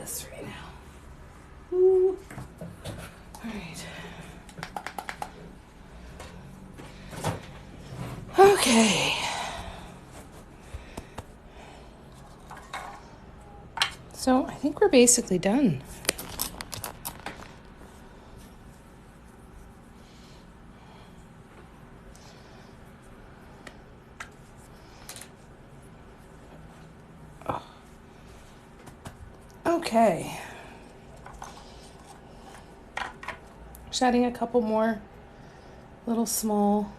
this right now. Ooh. All right. Okay. So I think we're basically done. Okay. Just adding a couple more little small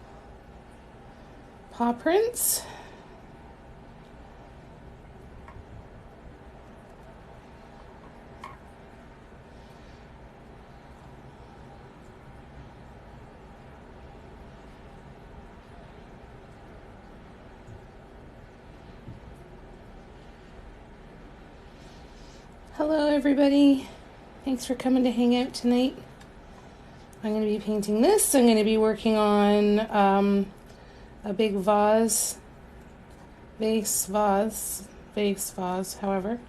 paw prints. Hello everybody. Thanks for coming to hang out tonight. I'm going to be painting this. I'm going to be working on a big vase, however,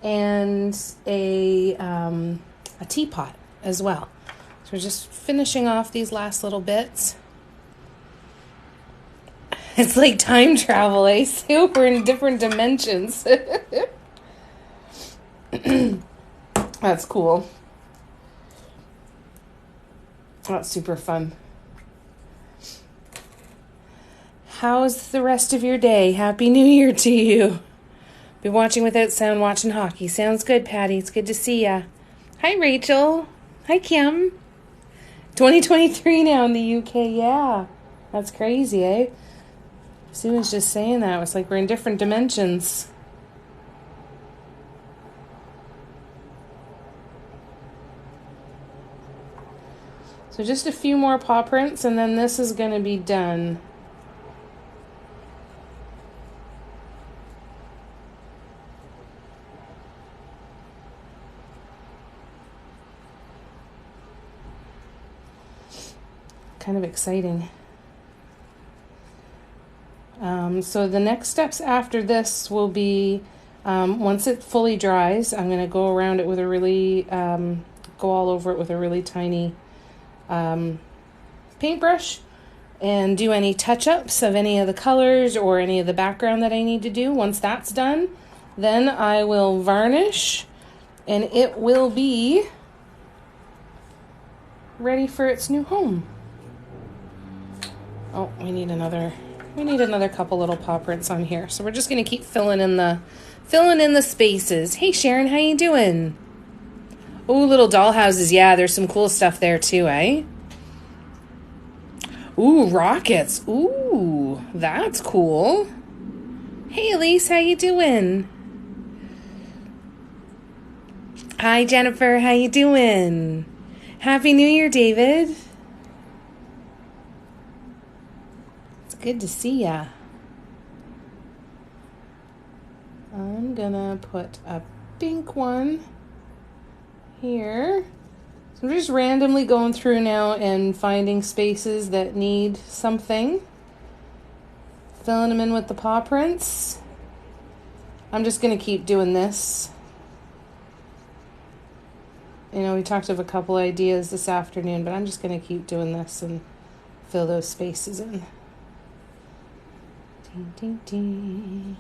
and a teapot as well. So we're just finishing off these last little bits. It's like time travel, eh? So we're in different dimensions. That's cool. That's super fun. How's the rest of your day? Happy New Year to you. Been watching without sound, watching hockey. Sounds good, Patty. It's good to see ya. Hi, Rachel. Hi, Kim. 2023 now in the UK. Yeah, that's crazy, eh? Sue was just saying that. It's like we're in different dimensions. So just a few more paw prints, and then this is going to be done. Kind of exciting. So the next steps after this will be, once it fully dries, I'm going to go around it with a really, go all over it with a really tiny paintbrush and do any touch-ups of any of the colors or any of the background that I need to do. Once that's done, then I will varnish and it will be ready for its new home. Oh, we need another couple little paw prints on here. So we're just going to keep filling in the spaces. Hey Sharon, how you doing? Oh, little dollhouses. Yeah, there's some cool stuff there too, eh? Ooh, rockets. Ooh, that's cool. Hey, Elise, how you doing? Hi, Jennifer, how you doing? Happy New Year, David. It's good to see ya. I'm gonna put a pink one here. So I'm just randomly going through now and finding spaces that need something. Filling them in with the paw prints. I'm just going to keep doing this. You know, we talked of a couple ideas this afternoon, but I'm just going to keep doing this and fill those spaces in. Ding, ding, ding.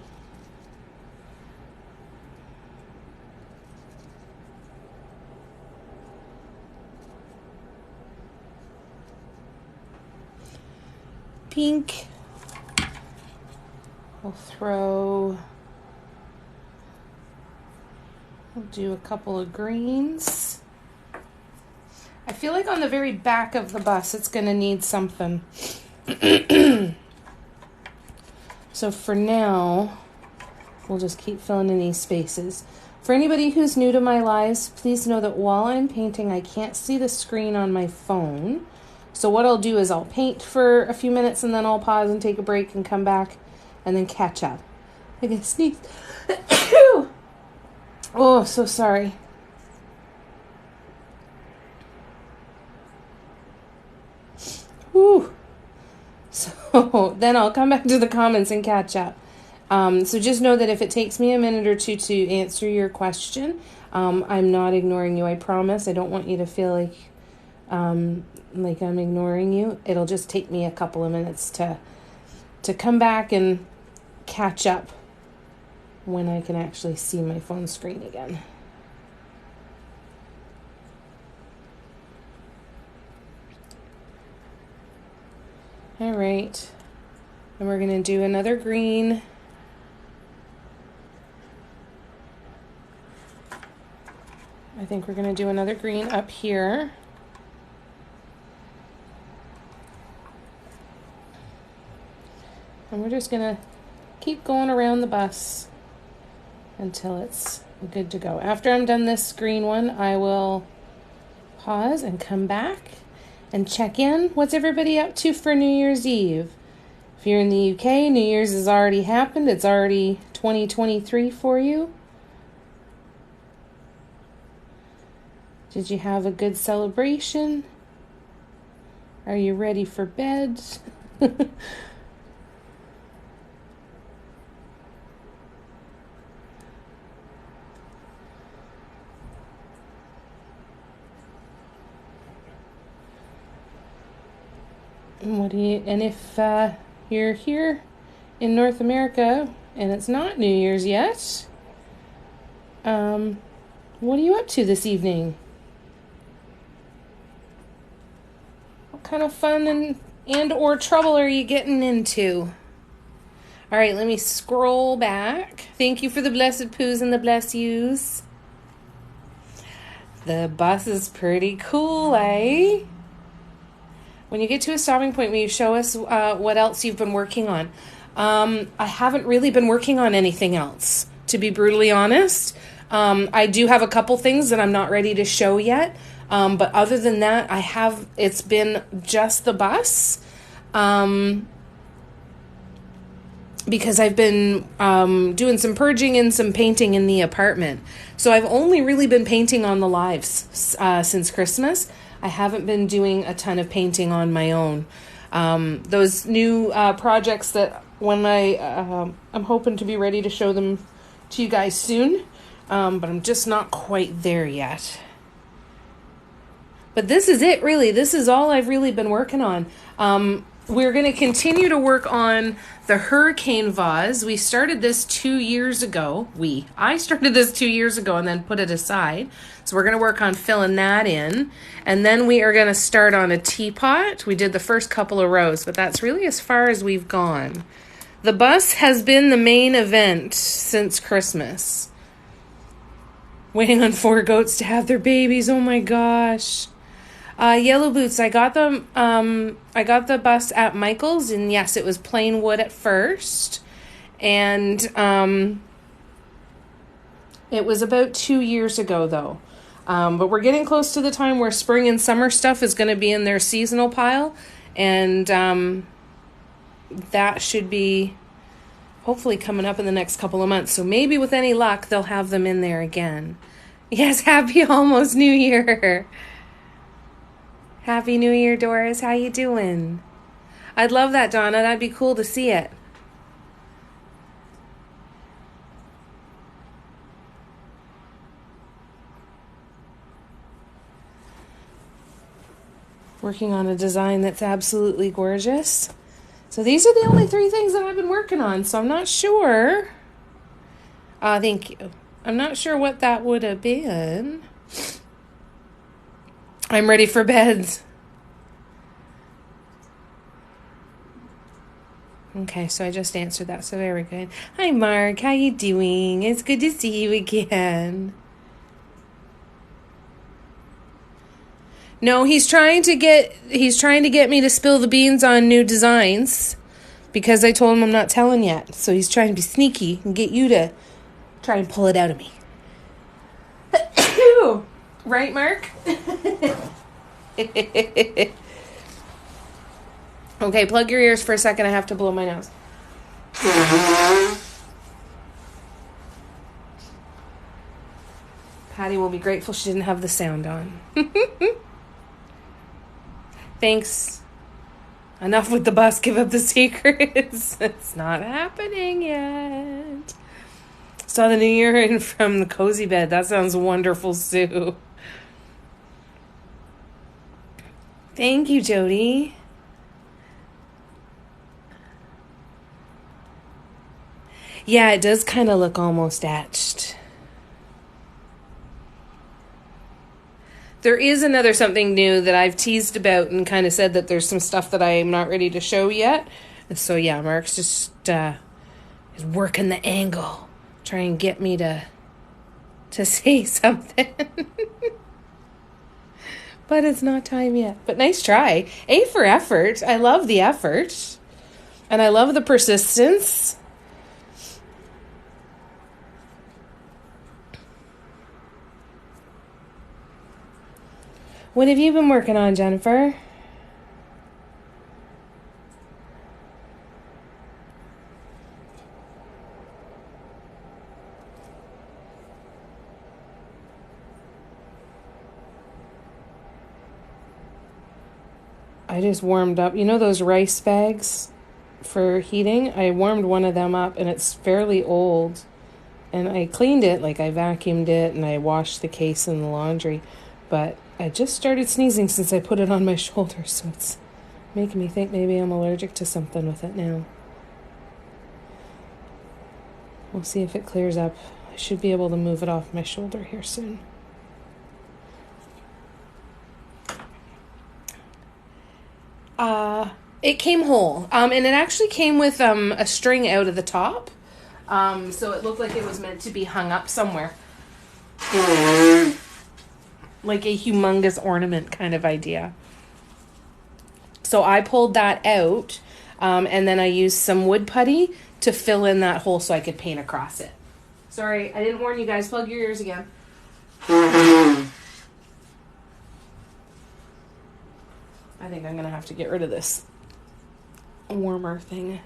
Pink. We'll do a couple of greens. I feel like on the very back of the bus it's going to need something. So for now, we'll just keep filling in these spaces. For anybody who's new to my lives, please know that while I'm painting, I can't see the screen on my phone. So what I'll do is I'll paint for a few minutes and then I'll pause and take a break and come back and then catch up. I get sneezed. Oh, so sorry. Whew. So then I'll come back to the comments and catch up. So just know that if it takes me a minute or two to answer your question, I'm not ignoring you. I promise. I don't want you to feel like I'm ignoring you. It'll just take me a couple of minutes to come back and catch up when I can actually see my phone screen again. All right, and we're going to do another green. I think we're going to do another green up here. And we're just going to keep going around the bus until it's good to go. After I'm done this green one, I will pause and come back and check in. What's everybody up to for New Year's Eve? If you're in the UK, New Year's has already happened. It's already 2023 for you. Did you have a good celebration? Are you ready for bed? And if you're here in North America and it's not New Year's yet, what are you up to this evening? What kind of fun and or trouble are you getting into? All right, let me scroll back. Thank you for the blessed poos and the bless yous. The bus is pretty cool, eh? When you get to a stopping point, will you show us what else you've been working on? I haven't really been working on anything else, to be brutally honest. I do have a couple things that I'm not ready to show yet. But other than that, it's been just the bus. Because I've been doing some purging and some painting in the apartment. So I've only really been painting on the lives since Christmas. I haven't been doing a ton of painting on my own. Those new projects that when I'm hoping to be ready to show them to you guys soon, but I'm just not quite there yet. But this is it, really. This is all I've really been working on. We're going to continue to work on the hurricane vase. We started this 2 years ago. I started this 2 years ago and then put it aside. So we're going to work on filling that in. And then we are going to start on a teapot. We did the first couple of rows, but that's really as far as we've gone. The bus has been the main event since Christmas. Waiting on 4 goats to have their babies. Oh my gosh. Yellow boots. I got them. I got the bus at Michael's, and yes, it was plain wood at first, and it was about 2 years ago though. But we're getting close to the time where spring and summer stuff is going to be in their seasonal pile, and that should be hopefully coming up in the next couple of months. So maybe with any luck, they'll have them in there again. Yes, happy almost New Year. Happy New Year, Doris. How you doing? I'd love that, Donna. That'd be cool to see it. Working on a design that's absolutely gorgeous. So these are the only 3 things that I've been working on, so I'm not sure. Thank you. I'm not sure what that would have been. I'm ready for beds. Okay, so I just answered that, so very good. Hi, Mark. How you doing? It's good to see you again. No, he's trying to get me to spill the beans on new designs because I told him I'm not telling yet. So he's trying to be sneaky and get you to try and pull it out of me. Right, Mark? Okay, plug your ears for a second. I have to blow my nose. Patty will be grateful she didn't have the sound on. Thanks. Enough with the bus, give up the secrets. It's not happening yet. Saw the new year in from the cozy bed. That sounds wonderful, Sue. Thank you, Jody. Yeah, it does kind of look almost etched. There is another something new that I've teased about and kind of said that there's some stuff that I'm not ready to show yet. And so, yeah, Mark's just is working the angle, trying to get me to say something. But it's not time yet. But nice try. A for effort. I love the effort. And I love the persistence. What have you been working on, Jennifer? I just warmed up. You know those rice bags for heating? I warmed one of them up, and it's fairly old. And I cleaned it, like I vacuumed it, and I washed the case in the laundry. But I just started sneezing since I put it on my shoulder, so it's making me think maybe I'm allergic to something with it now. We'll see if it clears up. I should be able to move it off my shoulder here soon. It came whole, and it actually came with a string out of the top, so it looked like it was meant to be hung up somewhere. Like a humongous ornament kind of idea. So I pulled that out, and then I used some wood putty to fill in that hole so I could paint across it. Sorry, I didn't warn you guys. Plug your ears again. I think I'm going to have to get rid of this warmer thing.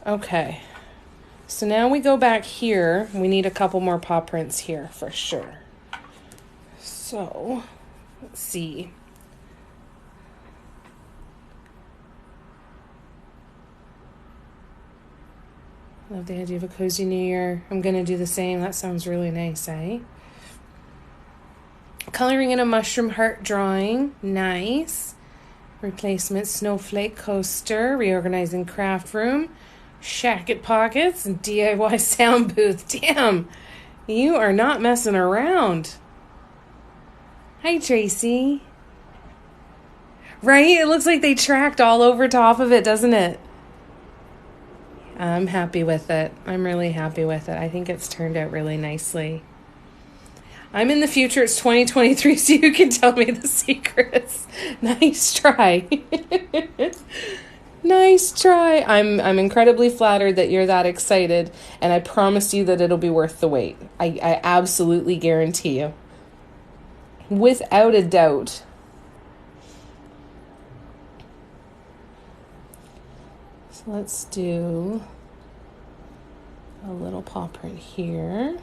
Okay. So now we go back here. We need a couple more paw prints here for sure. So, let's see. Love the idea of a cozy new year. I'm going to do the same. That sounds really nice, eh? Coloring in a mushroom heart drawing. Nice. Replacement snowflake coaster. Reorganizing craft room. Shacket pockets. And DIY sound booth. Damn. You are not messing around. Hi, Tracy. Right? It looks like they tracked all over top of it, doesn't it? I'm happy with it. I'm really happy with it. I think it's turned out really nicely. I'm in the future. It's 2023, so you can tell me the secrets. Nice try. Nice try. I'm incredibly flattered that you're that excited, and I promise you that it'll be worth the wait. I absolutely guarantee you. Without a doubt. So let's do a little paw print here.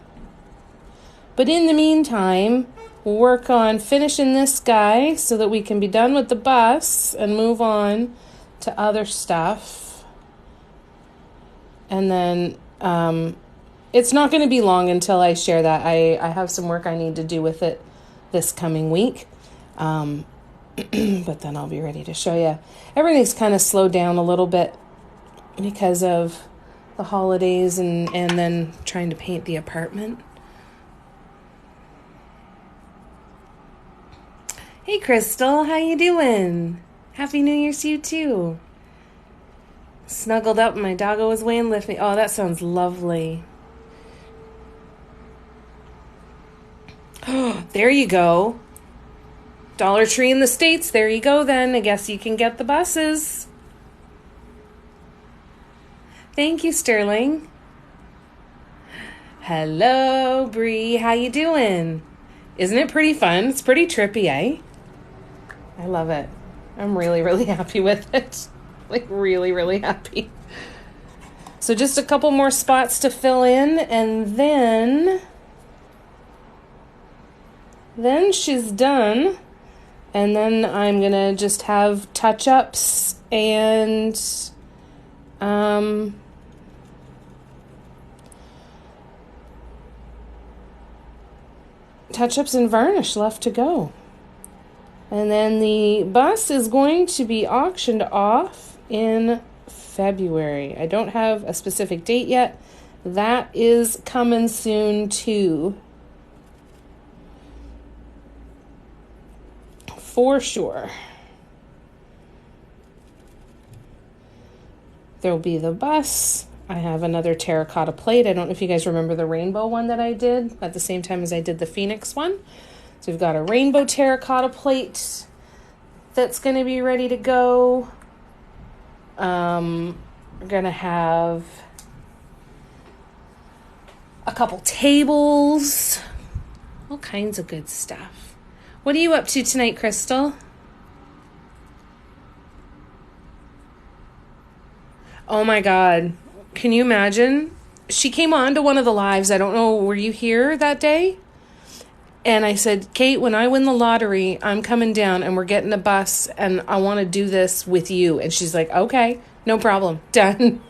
But in the meantime, we'll work on finishing this guy so that we can be done with the bus and move on to other stuff. And then it's not going to be long until I share that. I have some work I need to do with it this coming week. But then I'll be ready to show you. Everything's kind of slowed down a little bit because of the holidays and then trying to paint the apartment. Hey, Crystal, how you doing? Happy New Year's to you, too. Snuggled up, my doggo was weighing lift me. Oh, that sounds lovely. Oh, there you go. Dollar Tree in the States. There you go, then. I guess you can get the buses. Thank you, Sterling. Hello, Bree. How you doing? Isn't it pretty fun? It's pretty trippy, eh? I love it. I'm really, really happy with it. Like, really, really happy. So just a couple more spots to fill in, and then she's done. And then I'm going to just have touch-ups and touch-ups and varnish left to go. And then the bus is going to be auctioned off in February. I don't have a specific date yet. That is coming soon too. For sure. There'll be the bus. I have another terracotta plate. I don't know if you guys remember the rainbow one that I did at the same time as I did the Phoenix one. So we've got a rainbow terracotta plate that's going to be ready to go. We're going to have a couple tables. All kinds of good stuff. What are you up to tonight, Crystal? Oh my God. Can you imagine? She came on to one of the lives. I don't know, were you here that day? And I said, Kate, when I win the lottery, I'm coming down and we're getting a bus and I want to do this with you. And she's like, okay, no problem. Done.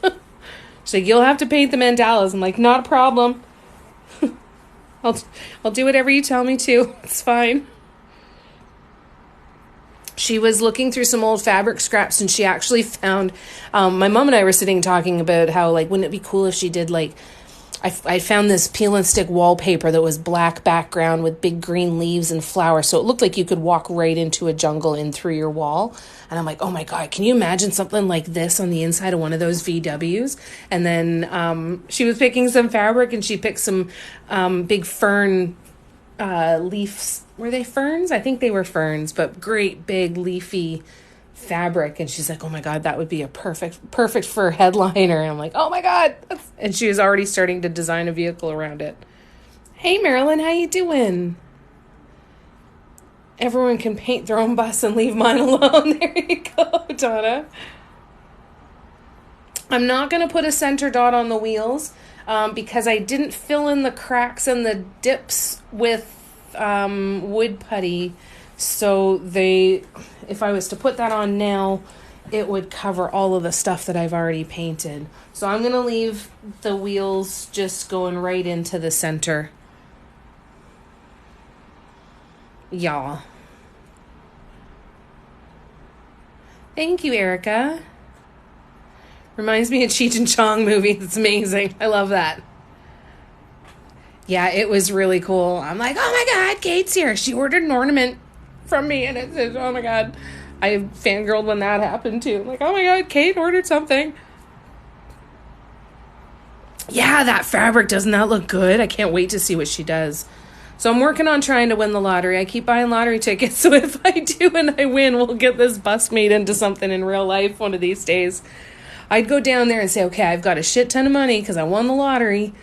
She's like, you'll have to paint the mandalas. I'm like, not a problem. I'll do whatever you tell me to. It's fine. She was looking through some old fabric scraps and she actually found, my mom and I were sitting talking about how, like, wouldn't it be cool if she did, like, I found this peel and stick wallpaper that was black background with big green leaves and flowers. So it looked like you could walk right into a jungle in through your wall. And I'm like, oh my God, can you imagine something like this on the inside of one of those VWs? And then she was picking some fabric and she picked some big fern leaves. Were they ferns? I think they were ferns, but great big leafy fabric. And she's like, oh my God, that would be a perfect for a headliner. And I'm like, oh my God. And she was already starting to design a vehicle around it. Hey, Marilyn, how you doing? Everyone can paint their own bus and leave mine alone. There you go, Donna. I'm not going to put a center dot on the wheels because I didn't fill in the cracks and the dips with wood putty, so if I was to put that on now, it would cover all of the stuff that I've already painted. So I'm gonna leave the wheels just going right into the center. Yeah. Thank you, Erica. Reminds me of Cheech and Chong movie. It's amazing. I love that. Yeah, it was really cool. I'm like, oh my God, Kate's here. She ordered an ornament from me. And it says, oh my God. I fangirled when that happened too. I'm like, oh my God, Kate ordered something. Yeah, that fabric, doesn't that look good? I can't wait to see what she does. So I'm working on trying to win the lottery. I keep buying lottery tickets. So if I do and I win, we'll get this bus made into something in real life one of these days. I'd go down there and say, okay, I've got a shit ton of money because I won the lottery.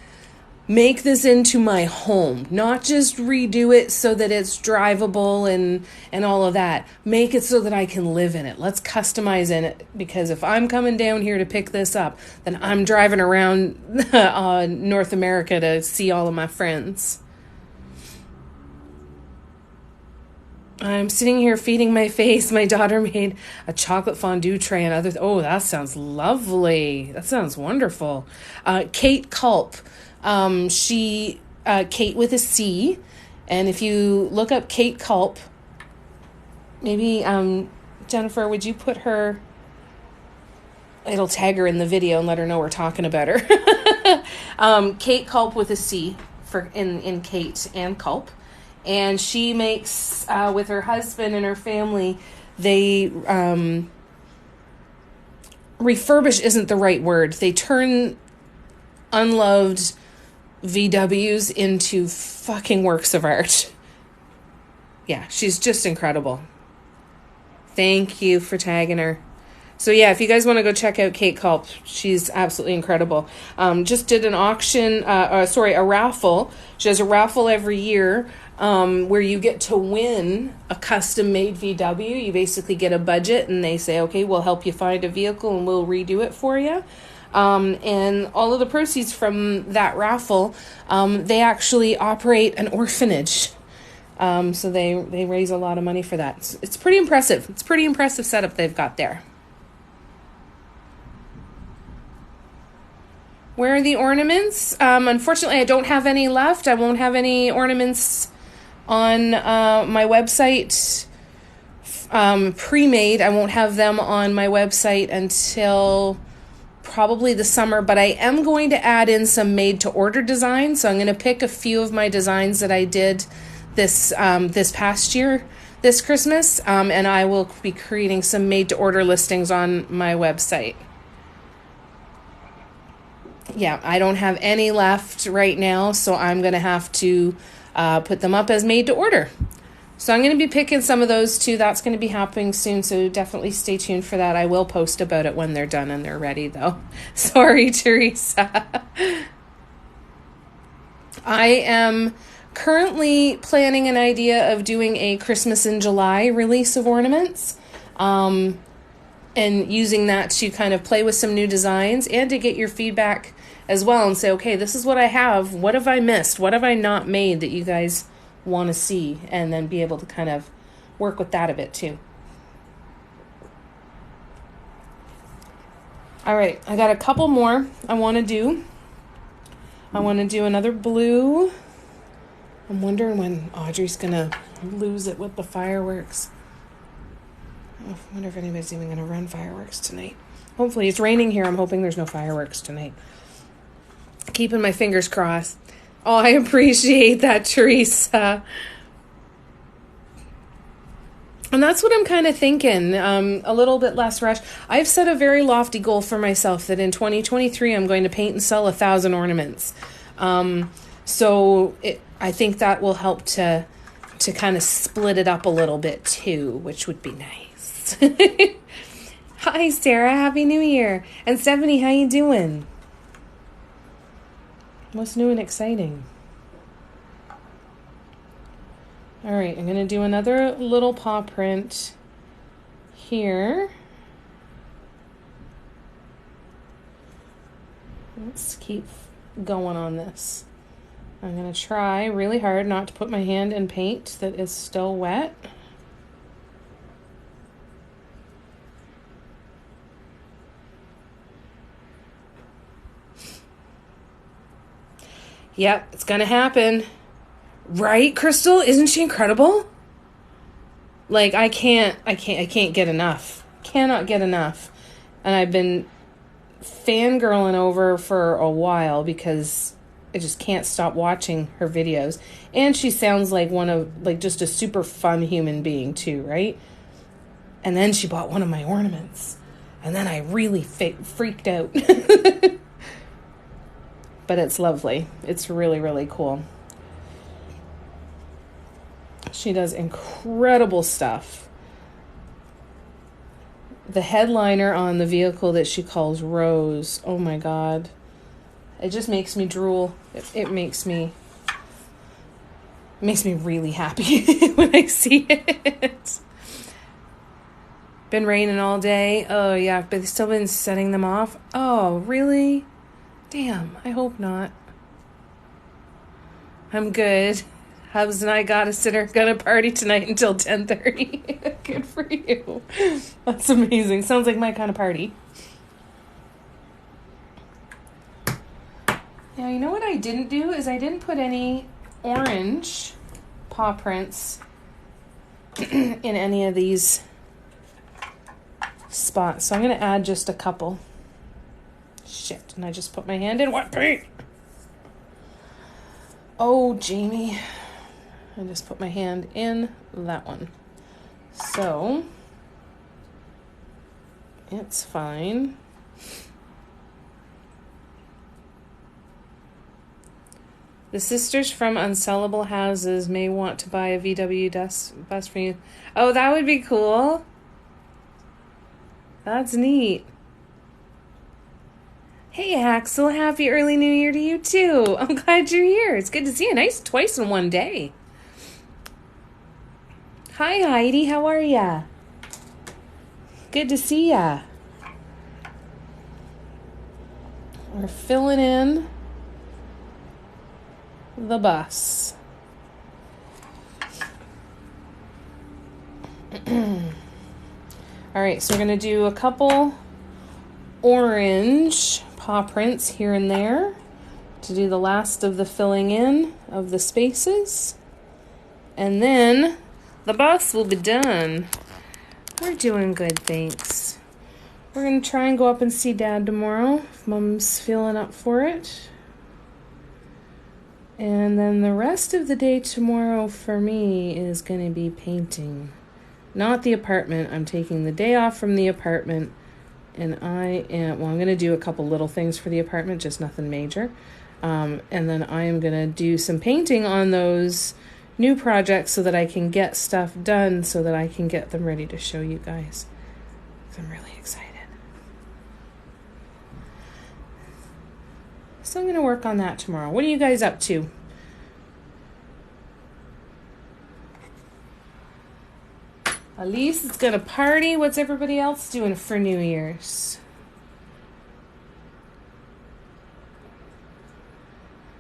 Make this into my home, not just redo it so that it's drivable and all of that. Make it so that I can live in it. Let's customize in it, because if I'm coming down here to pick this up, then I'm driving around North America to see all of my friends. I'm sitting here feeding my face. My daughter made a chocolate fondue tray and other. Oh, that sounds lovely. That sounds wonderful. Kate Culp. Kate with a C, and if you look up Kate Culp, maybe, Jennifer, would you put her, it'll tag her in the video and let her know we're talking about her. Kate Culp with a C in Kate and Culp, and she makes, with her husband and her family, they, refurbish isn't the right word. They turn unloved VWs into fucking works of art. Yeah, she's just incredible. Thank you for tagging her. So yeah, if you guys want to go check out Kate Culp, she's absolutely incredible. Just did an auction, a raffle. She has a raffle every year where you get to win a custom-made VW. You basically get a budget and they say, okay, we'll help you find a vehicle and we'll redo it for you. And all of the proceeds from that raffle, they actually operate an orphanage. So they raise a lot of money for that. It's pretty impressive. It's pretty impressive setup they've got there. Where are the ornaments? Unfortunately, I don't have any left. I won't have any ornaments on my website pre-made. I won't have them on my website until probably the summer, but I am going to add in some made-to-order designs. So I'm going to pick a few of my designs that I did this past year, this Christmas, and I will be creating some made-to-order listings on my website. Yeah, I don't have any left right now, so I'm going to have to put them up as made to order. So I'm going to be picking some of those too. That's going to be happening soon, so definitely stay tuned for that. I will post about it when they're done and they're ready, though. Sorry, Teresa. I am currently planning an idea of doing a Christmas in July release of ornaments. And using that to kind of play with some new designs and to get your feedback as well and say, okay, this is what I have. What have I missed? What have I not made that you guys want to see? And then be able to kind of work with that a bit too. All right, I got a couple more I want to do. I want to do another blue. I'm wondering when Audrey's going to lose it with the fireworks. I wonder if anybody's even going to run fireworks tonight. Hopefully, it's raining here. I'm hoping there's no fireworks tonight. Keeping my fingers crossed. Oh, I appreciate that, Teresa. And that's what I'm kind of thinking. A little bit less rush. I've set a very lofty goal for myself that in 2023, I'm going to paint and sell 1,000 ornaments. So I think that will help to kind of split it up a little bit too, which would be nice. Hi, Sarah. Happy New Year. And Stephanie, how you doing? What's new and exciting? All right, I'm going to do another little paw print here. Let's keep going on this. I'm going to try really hard not to put my hand in paint that is still wet. Yep, it's going to happen. Right, Crystal? Isn't she incredible? Like, I can't get enough. Cannot get enough. And I've been fangirling over for a while because I just can't stop watching her videos. And she sounds like just a super fun human being too, right? And then she bought one of my ornaments. And then I really freaked out. But it's lovely. It's really, really cool. She does incredible stuff. The headliner on the vehicle that she calls Rose, oh my God. It just makes me drool. It makes me really happy when I see it. Been raining all day. Oh yeah, but they've still been setting them off. Oh, really? Damn, I hope not. I'm good. Hubs and I gonna party tonight until 10:30. Good for you. That's amazing. Sounds like my kind of party. Now, you know what I didn't do is I didn't put any orange paw prints in any of these spots. So I'm going to add just a couple. Shit, and I just put my hand in wet paint. Oh, Jamie. I just put my hand in that one. So, it's fine. The sisters from Unsellable Houses may want to buy a VW bus for you. Oh, that would be cool. That's neat. Hey, Axel. Happy early New Year to you, too. I'm glad you're here. It's good to see you. Nice twice in one day. Hi, Heidi. How are ya? Good to see ya. We're filling in the bus. All right, so we're going to do a couple orange paw prints here and there to do the last of the filling in of the spaces. And then the bus will be done. We're doing good, thanks. We're going to try and go up and see Dad tomorrow if Mom's feeling up for it. And then the rest of the day tomorrow for me is going to be painting. Not the apartment. I'm taking the day off from the apartment. And I'm going to do a couple little things for the apartment, just nothing major. And then I am going to do some painting on those new projects so that I can get stuff done so that I can get them ready to show you guys. I'm really excited. So I'm going to work on that tomorrow. What are you guys up to? Elise is going to party. What's everybody else doing for New Year's?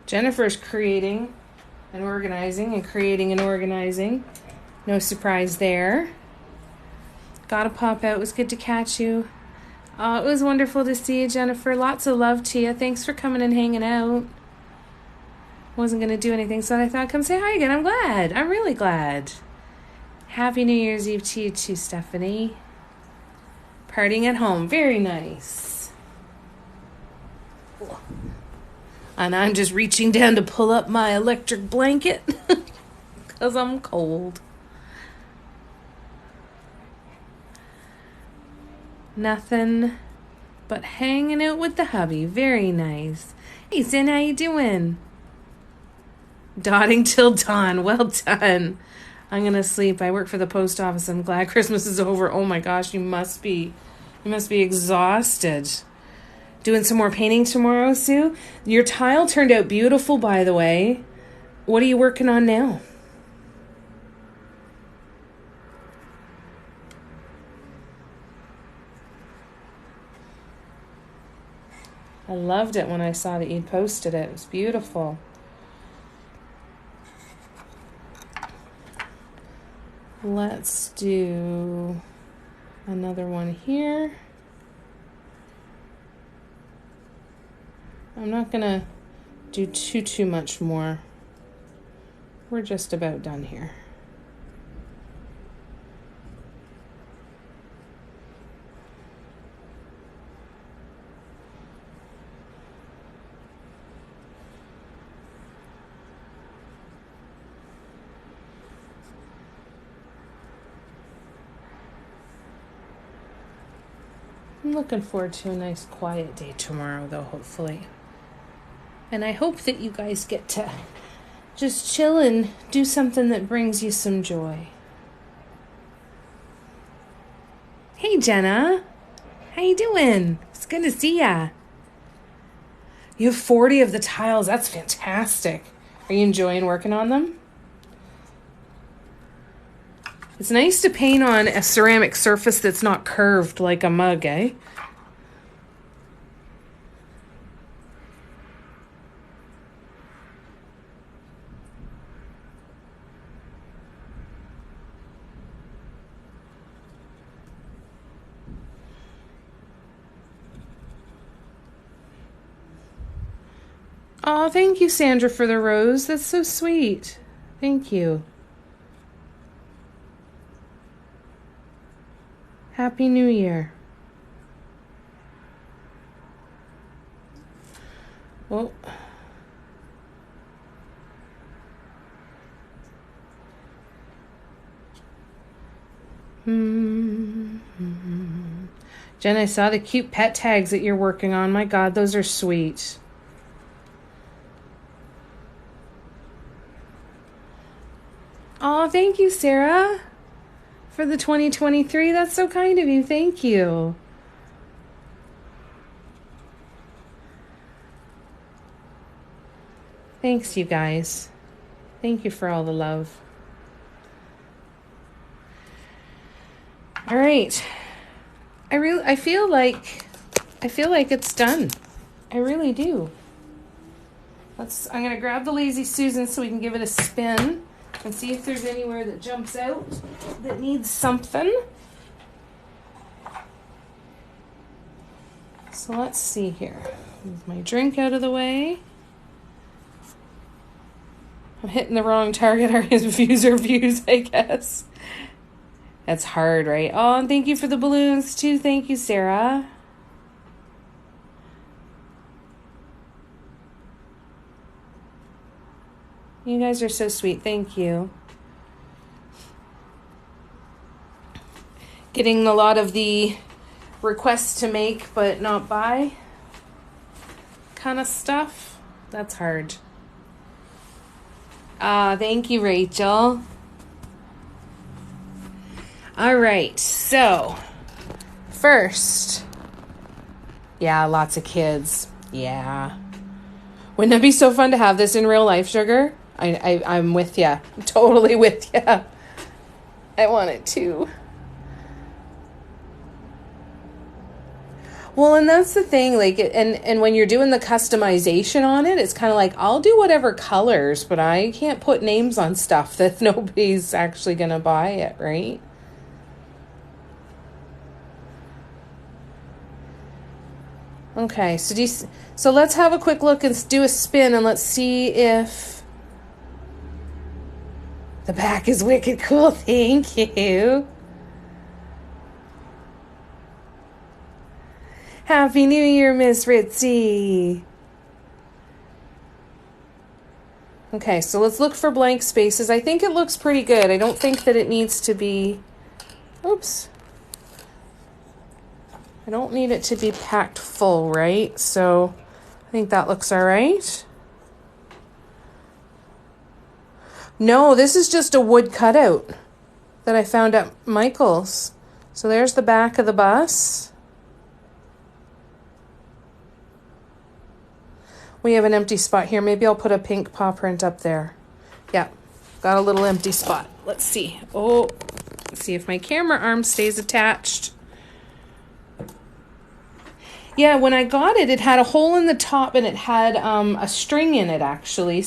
Jennifer's creating and organizing and creating and organizing. No surprise there. Gotta pop out. It was good to catch you. It was wonderful to see you, Jennifer. Lots of love to you. Thanks for coming and hanging out. Wasn't going to do anything, so I thought I'd come say hi again. I'm glad. I'm really glad. Happy New Year's Eve to you too, Stephanie. Partying at home. Very nice. And I'm just reaching down to pull up my electric blanket because I'm cold. Nothing but hanging out with the hubby. Very nice. Hey, Sin, how you doing? Dotting till dawn. Well done. I'm going to sleep. I work for the post office. I'm glad Christmas is over. Oh my gosh, you must be exhausted. Doing some more painting tomorrow, Sue? Your tile turned out beautiful, by the way. What are you working on now? I loved it when I saw that you'd posted it. It was beautiful. Let's do another one here. I'm not going to do too much more. We're just about done here. I'm looking forward to a nice quiet day tomorrow, though, hopefully. And I hope that you guys get to just chill and do something that brings you some joy. Hey, Jenna. How you doing? It's good to see ya. You have 40 of the tiles. That's fantastic. Are you enjoying working on them? It's nice to paint on a ceramic surface that's not curved like a mug, eh? Oh, thank you, Sandra, for the rose. That's so sweet. Thank you. Happy New Year. Well, Jen, I saw the cute pet tags that you're working on. My God, those are sweet. Oh, thank you, Sarah, for the 2023. That's so kind of you. Thank you. Thanks, you guys. Thank you for all the love. All right. I feel like it's done. I really do. I'm going to grab the Lazy Susan so we can give it a spin and see if there's anywhere that jumps out that needs something. So let's see here. Move my drink out of the way. I'm hitting the wrong target views, I guess. That's hard, right? Oh, and thank you for the balloons too. Thank you, Sarah. You guys are so sweet. Thank you. Getting a lot of the requests to make but not buy kind of stuff. That's hard. Thank you, Rachel. All right, so first, yeah, lots of kids. Yeah. Wouldn't it be so fun to have this in real life, Sugar? I'm with ya. I'm totally with ya. I want it too. Well, and that's the thing, like, and when you're doing the customization on it, it's kind of like, I'll do whatever colors, but I can't put names on stuff that nobody's actually going to buy it, right? Okay, so let's have a quick look and do a spin, and let's see if the back is wicked cool. Thank you. Happy New Year, Miss Ritzy. Okay, so let's look for blank spaces. I think it looks pretty good. I don't think that it needs to be... Oops. I don't need it to be packed full, right? So I think that looks all right. No, this is just a wood cutout that I found at Michael's. So there's the back of the bus. We have an empty spot here. Maybe I'll put a pink paw print up there. Yeah, got a little empty spot. Let's see. Oh, let's see if my camera arm stays attached. Yeah, when I got it, it had a hole in the top and it had a string in it, actually,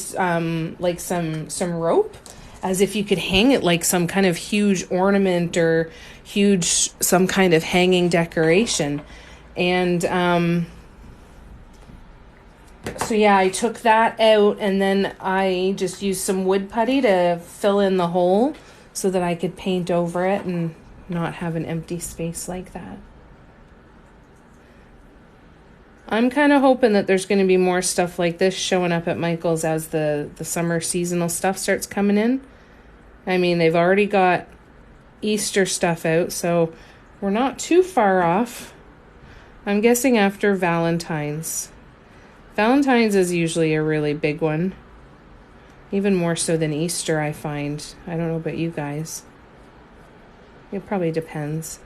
like some rope, as if you could hang it like some kind of huge ornament or some kind of hanging decoration. And so yeah, I took that out and then I just used some wood putty to fill in the hole so that I could paint over it and not have an empty space like that. I'm kind of hoping that there's going to be more stuff like this showing up at Michael's as the summer seasonal stuff starts coming in. I mean, they've already got Easter stuff out, so we're not too far off. I'm guessing after Valentine's. Valentine's is usually a really big one. Even more so than Easter, I find. I don't know about you guys. It probably depends.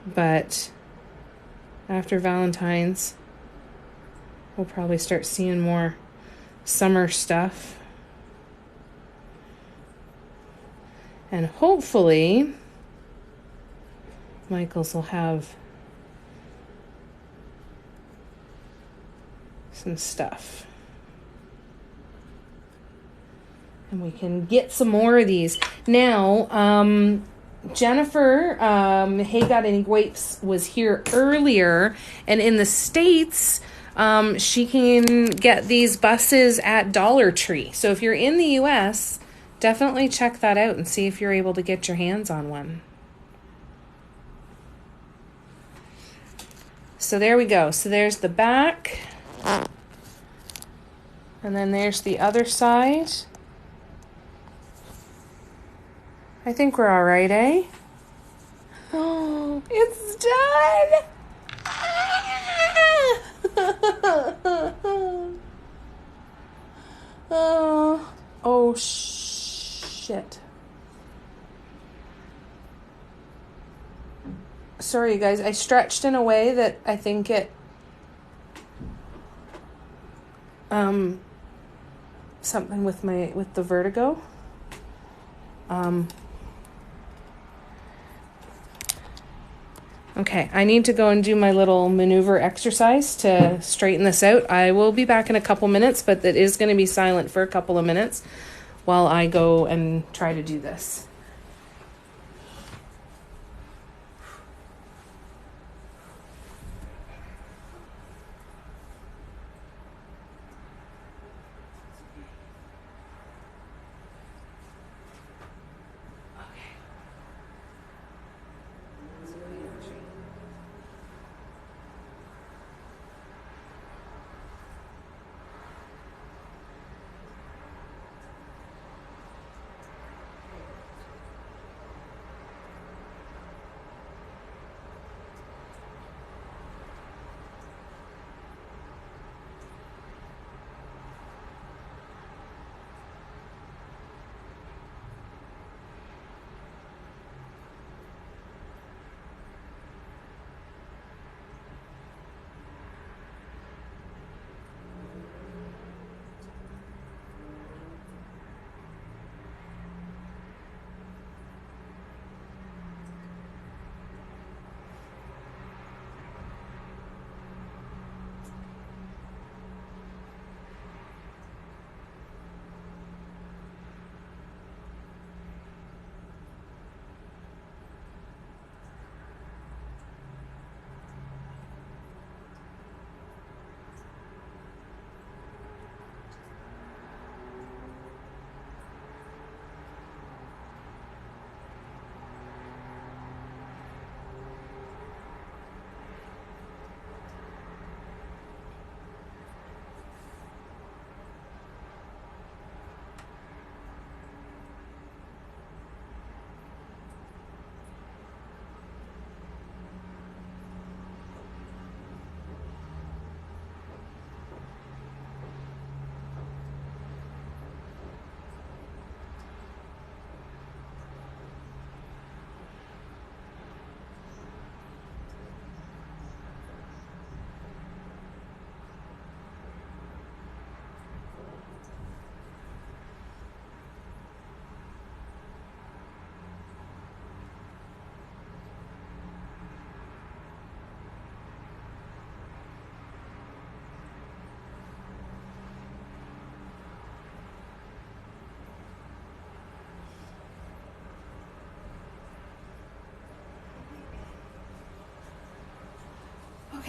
But after Valentine's, we'll probably start seeing more summer stuff. And hopefully, Michael's will have some stuff. And we can get some more of these. Now, Jennifer Hey Got Any Grapes was here earlier, and in the States, she can get these buses at Dollar Tree. So if you're in the US, definitely check that out and see if you're able to get your hands on one. So there we go. So there's the back. And then there's the other side. I think we're all right, eh? Oh, it's done! Oh, shit. Sorry, you guys. I stretched in a way that I think it... something with the vertigo. Okay, I need to go and do my little maneuver exercise to straighten this out. I will be back in a couple minutes, but it is going to be silent for a couple of minutes while I go and try to do this.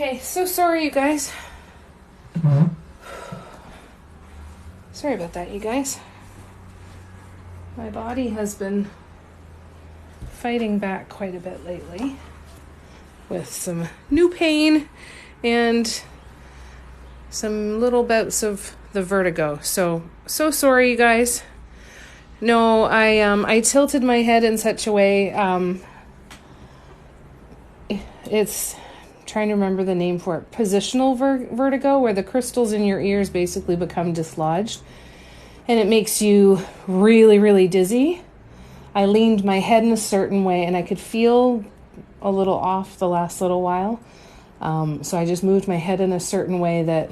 Okay, so sorry, you guys. Sorry about that, you guys. My body has been fighting back quite a bit lately with some new pain and some little bouts of the vertigo. So sorry, you guys. No, I tilted my head in such a way. It's trying to remember the name for it. Positional vertigo, where the crystals in your ears basically become dislodged, and it makes you really, really dizzy. I leaned my head in a certain way, and I could feel a little off the last little while. So I just moved my head in a certain way that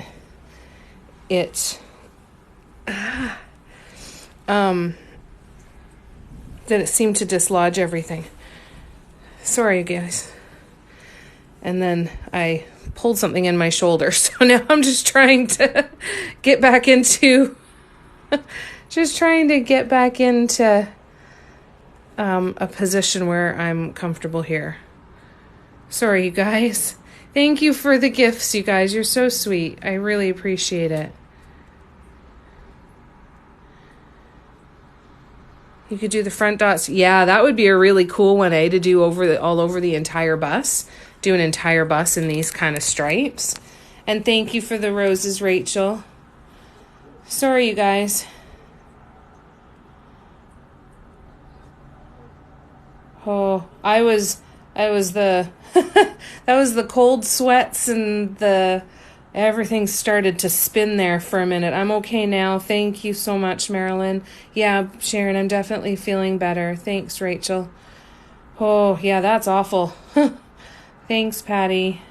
it seemed to dislodge everything. Sorry, guys. And then I pulled something in my shoulder. So now I'm just trying to get back into a position where I'm comfortable here. Sorry, you guys. Thank you for the gifts, you guys. You're so sweet. I really appreciate it. You could do the front dots. Yeah, that would be a really cool one, to do all over the entire bus. Do an entire bus in these kind of stripes. And thank you for the roses, Rachel. Sorry, you guys. Oh, I was the that was the cold sweats and everything started to spin there for a minute. I'm okay now. Thank you so much, Marilyn. Yeah, Sharon, I'm definitely feeling better. Thanks, Rachel. Oh, yeah, that's awful. Thanks, Patty.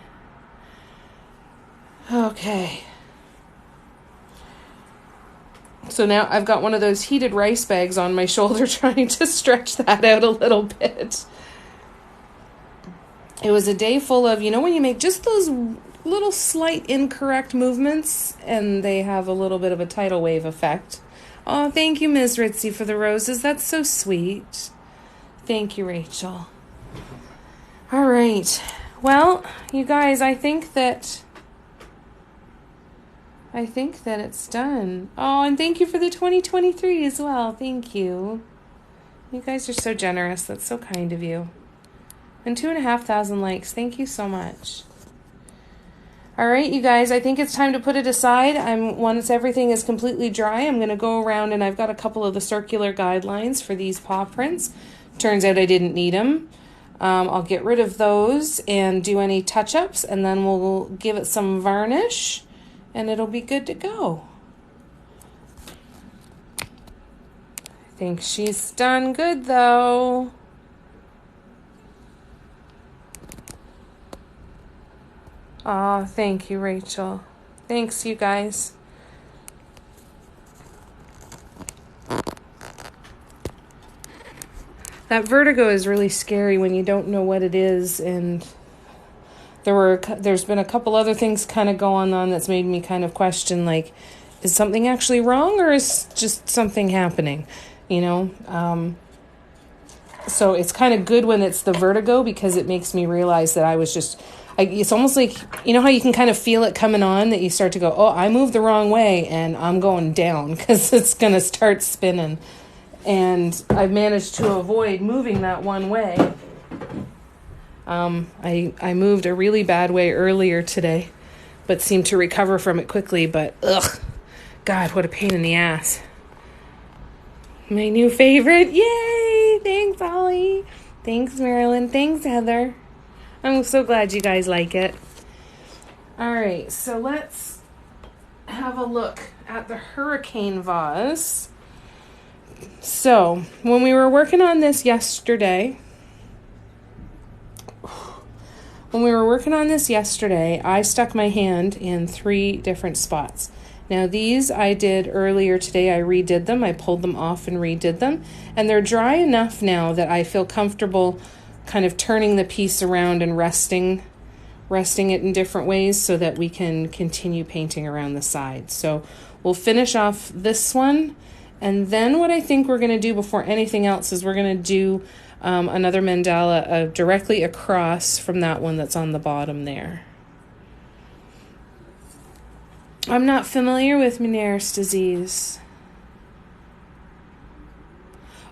Okay. So now I've got one of those heated rice bags on my shoulder trying to stretch that out a little bit. It was a day full of, when you make just those little slight incorrect movements and they have a little bit of a tidal wave effect. Oh, thank you, Ms. Ritzy, for the roses. That's so sweet. Thank you, Rachel. All right. Well, you guys, I think that it's done. Oh, and thank you for the 2023 as well. Thank you. You guys are so generous. That's so kind of you. And 2,500 likes. Thank you so much. All right, you guys, I think it's time to put it aside. Once everything is completely dry, I'm going to go around and I've got a couple of the circular guidelines for these paw prints. Turns out I didn't need them. I'll get rid of those and do any touch-ups, and then we'll give it some varnish, and it'll be good to go. I think she's done good, though. Aw, thank you, Rachel. Thanks, you guys. That vertigo is really scary when you don't know what it is, and there's been a couple other things kind of going on that's made me kind of question, like, is something actually wrong or is just something happening, So it's kind of good when it's the vertigo because it makes me realize that it's almost like, how you can kind of feel it coming on, that you start to go, oh, I moved the wrong way and I'm going down because it's going to start spinning. And I've managed to avoid moving that one way. I moved a really bad way earlier today, but seemed to recover from it quickly. But, God, what a pain in the ass. My new favorite. Yay! Thanks, Ollie. Thanks, Marilyn. Thanks, Heather. I'm so glad you guys like it. All right, so let's have a look at the hurricane vase. So, when we were working on this yesterday, I stuck my hand in 3 different spots. Now, these I did earlier today. I redid them. I pulled them off and redid them. And they're dry enough now that I feel comfortable kind of turning the piece around and resting it in different ways so that we can continue painting around the sides. So we'll finish off this one. And then what I think we're going to do before anything else is we're going to do another mandala directly across from that one that's on the bottom there. I'm not familiar with Meniere's disease.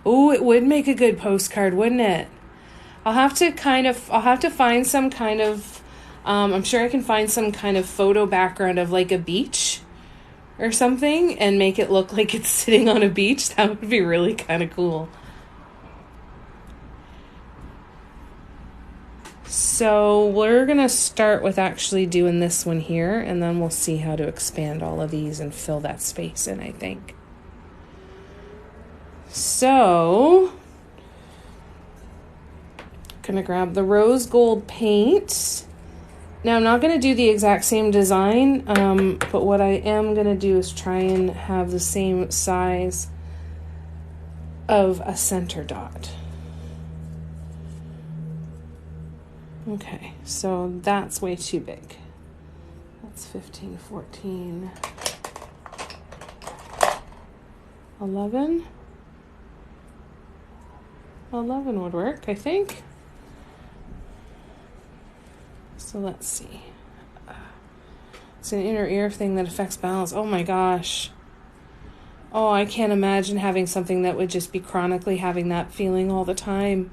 Oh, it would make a good postcard, wouldn't it? I'll have to find some kind of, I'm sure I can find some kind of photo background of like a beach or something and make it look like it's sitting on a beach. That would be really kind of cool. So we're going to start with actually doing this one here, and then we'll see how to expand all of these and fill that space in, I think. So, going to grab the rose gold paint. Now, I'm not going to do the exact same design, but what I am going to do is try and have the same size of a center dot. Okay, so that's way too big. That's 15, 14, 11. 11 would work, I think. So let's see. It's an inner ear thing that affects balance. Oh my gosh. Oh, I can't imagine having something that would just be chronically having that feeling all the time.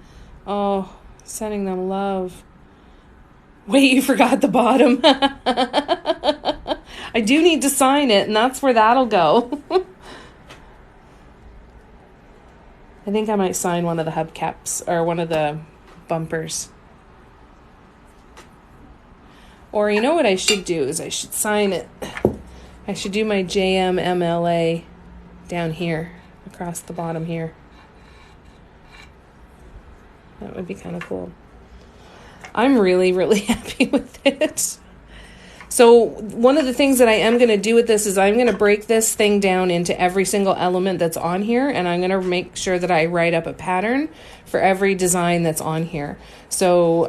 Oh, sending them love. Wait, you forgot the bottom. I do need to sign it, and that's where that'll go. I think I might sign one of the hubcaps or one of the bumpers. Or you know what I should do is I should sign it. I should do my JMMLA down here, across the bottom here. That would be kind of cool. I'm really, really happy with it. So one of the things that I am going to do with this is I'm going to break this thing down into every single element that's on here, and I'm going to make sure that I write up a pattern for every design that's on here. So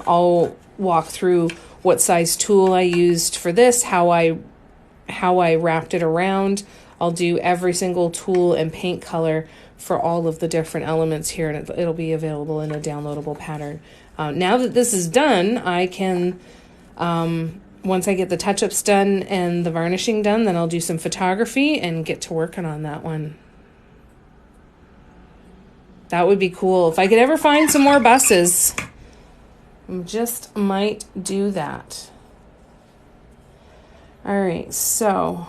I'll walk through what size tool I used for this, how I wrapped it around. I'll do every single tool and paint color for all of the different elements here, and it'll be available in a downloadable pattern. Now that this is done, I can, once I get the touch-ups done and the varnishing done, then I'll do some photography and get to working on that one. That would be cool. If I could ever find some more buses, just might do that. All right, so...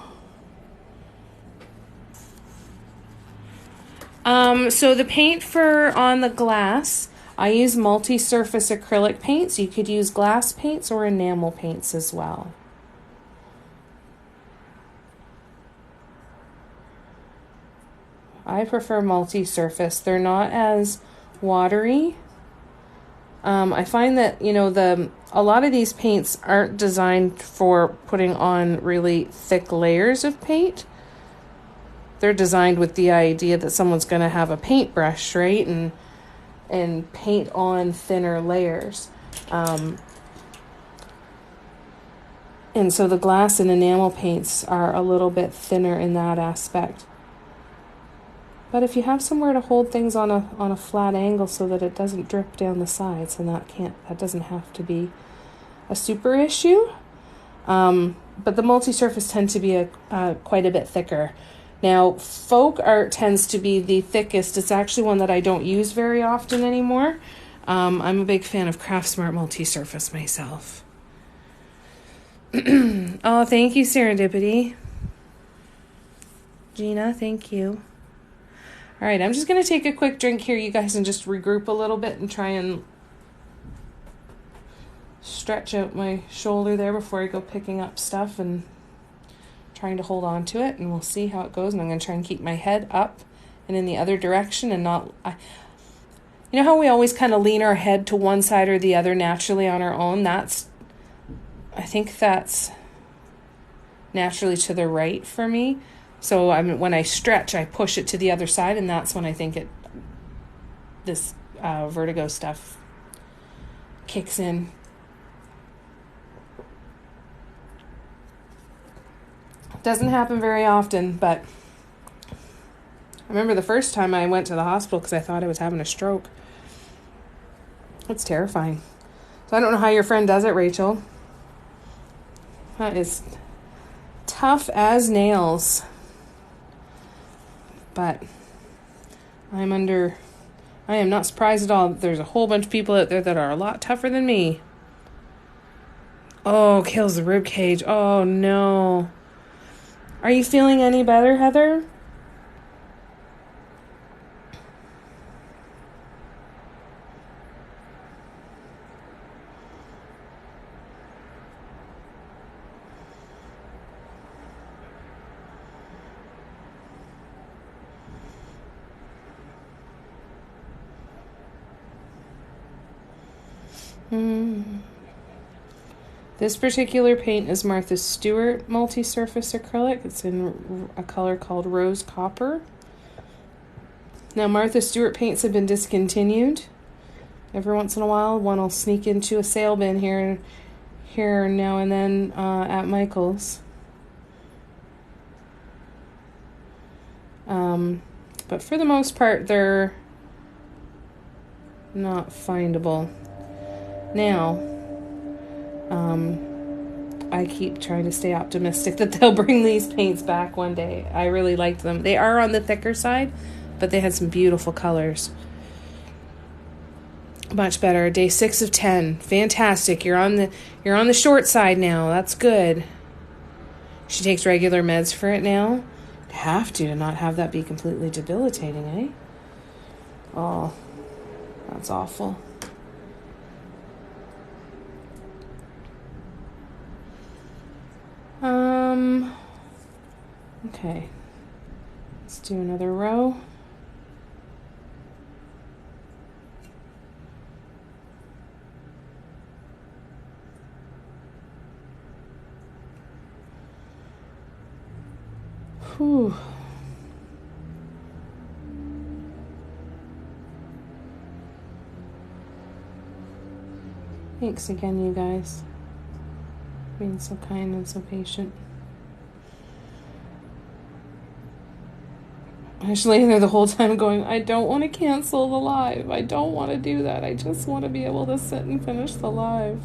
So the paint for on the glass, I use multi-surface acrylic paints. You could use glass paints or enamel paints as well. I prefer multi-surface. They're not as watery. I find that, you know, a lot of these paints aren't designed for putting on really thick layers of paint. They're designed with the idea that someone's going to have a paintbrush, right? And paint on thinner layers. And so the glass and enamel paints are a little bit thinner in that aspect. But if you have somewhere to hold things on a flat angle so that it doesn't drip down the sides, then that doesn't have to be a super issue. But the multi-surface tend to be quite a bit thicker. Now, folk art tends to be the thickest. It's actually one that I don't use very often anymore. I'm a big fan of Craftsmart multi-surface myself. Oh, thank you, Serendipity. Gina, thank you. All right, I'm just going to take a quick drink here, you guys, and just regroup a little bit and try and stretch out my shoulder there before I go picking up stuff and trying to hold on to it, and we'll see how it goes. And I'm going to try and keep my head up and in the other direction and not... you know how we always kind of lean our head to one side or the other naturally on our own? I think that's naturally to the right for me. So when I stretch, I push it to the other side, and that's when I think this vertigo stuff kicks in. It doesn't happen very often, but I remember the first time I went to the hospital because I thought I was having a stroke. It's terrifying. So I don't know how your friend does it, Rachel. That is tough as nails. But I am not surprised at all that there's a whole bunch of people out there that are a lot tougher than me. Oh, kills the rib cage. Oh, no. Are you feeling any better, Heather? This particular paint is Martha Stewart multi-surface acrylic. It's in a color called Rose Copper. Now, Martha Stewart paints have been discontinued. Every once in a while, one will sneak into a sale bin here now and then at Michael's. But for the most part, they're not findable. Now, I keep trying to stay optimistic that they'll bring these paints back one day. I really liked them. They are on the thicker side, but they had some beautiful colors. Much better. Day 6 of 10. Fantastic. You're on the short side now. That's good. She takes regular meds for it now. Have to not have that be completely debilitating, eh? Oh, that's awful. Okay. Let's do another row. Whew. Thanks again, you guys. Being so kind and so patient. I was laying there the whole time going, I don't want to cancel the live. I don't want to do that. I just want to be able to sit and finish the live.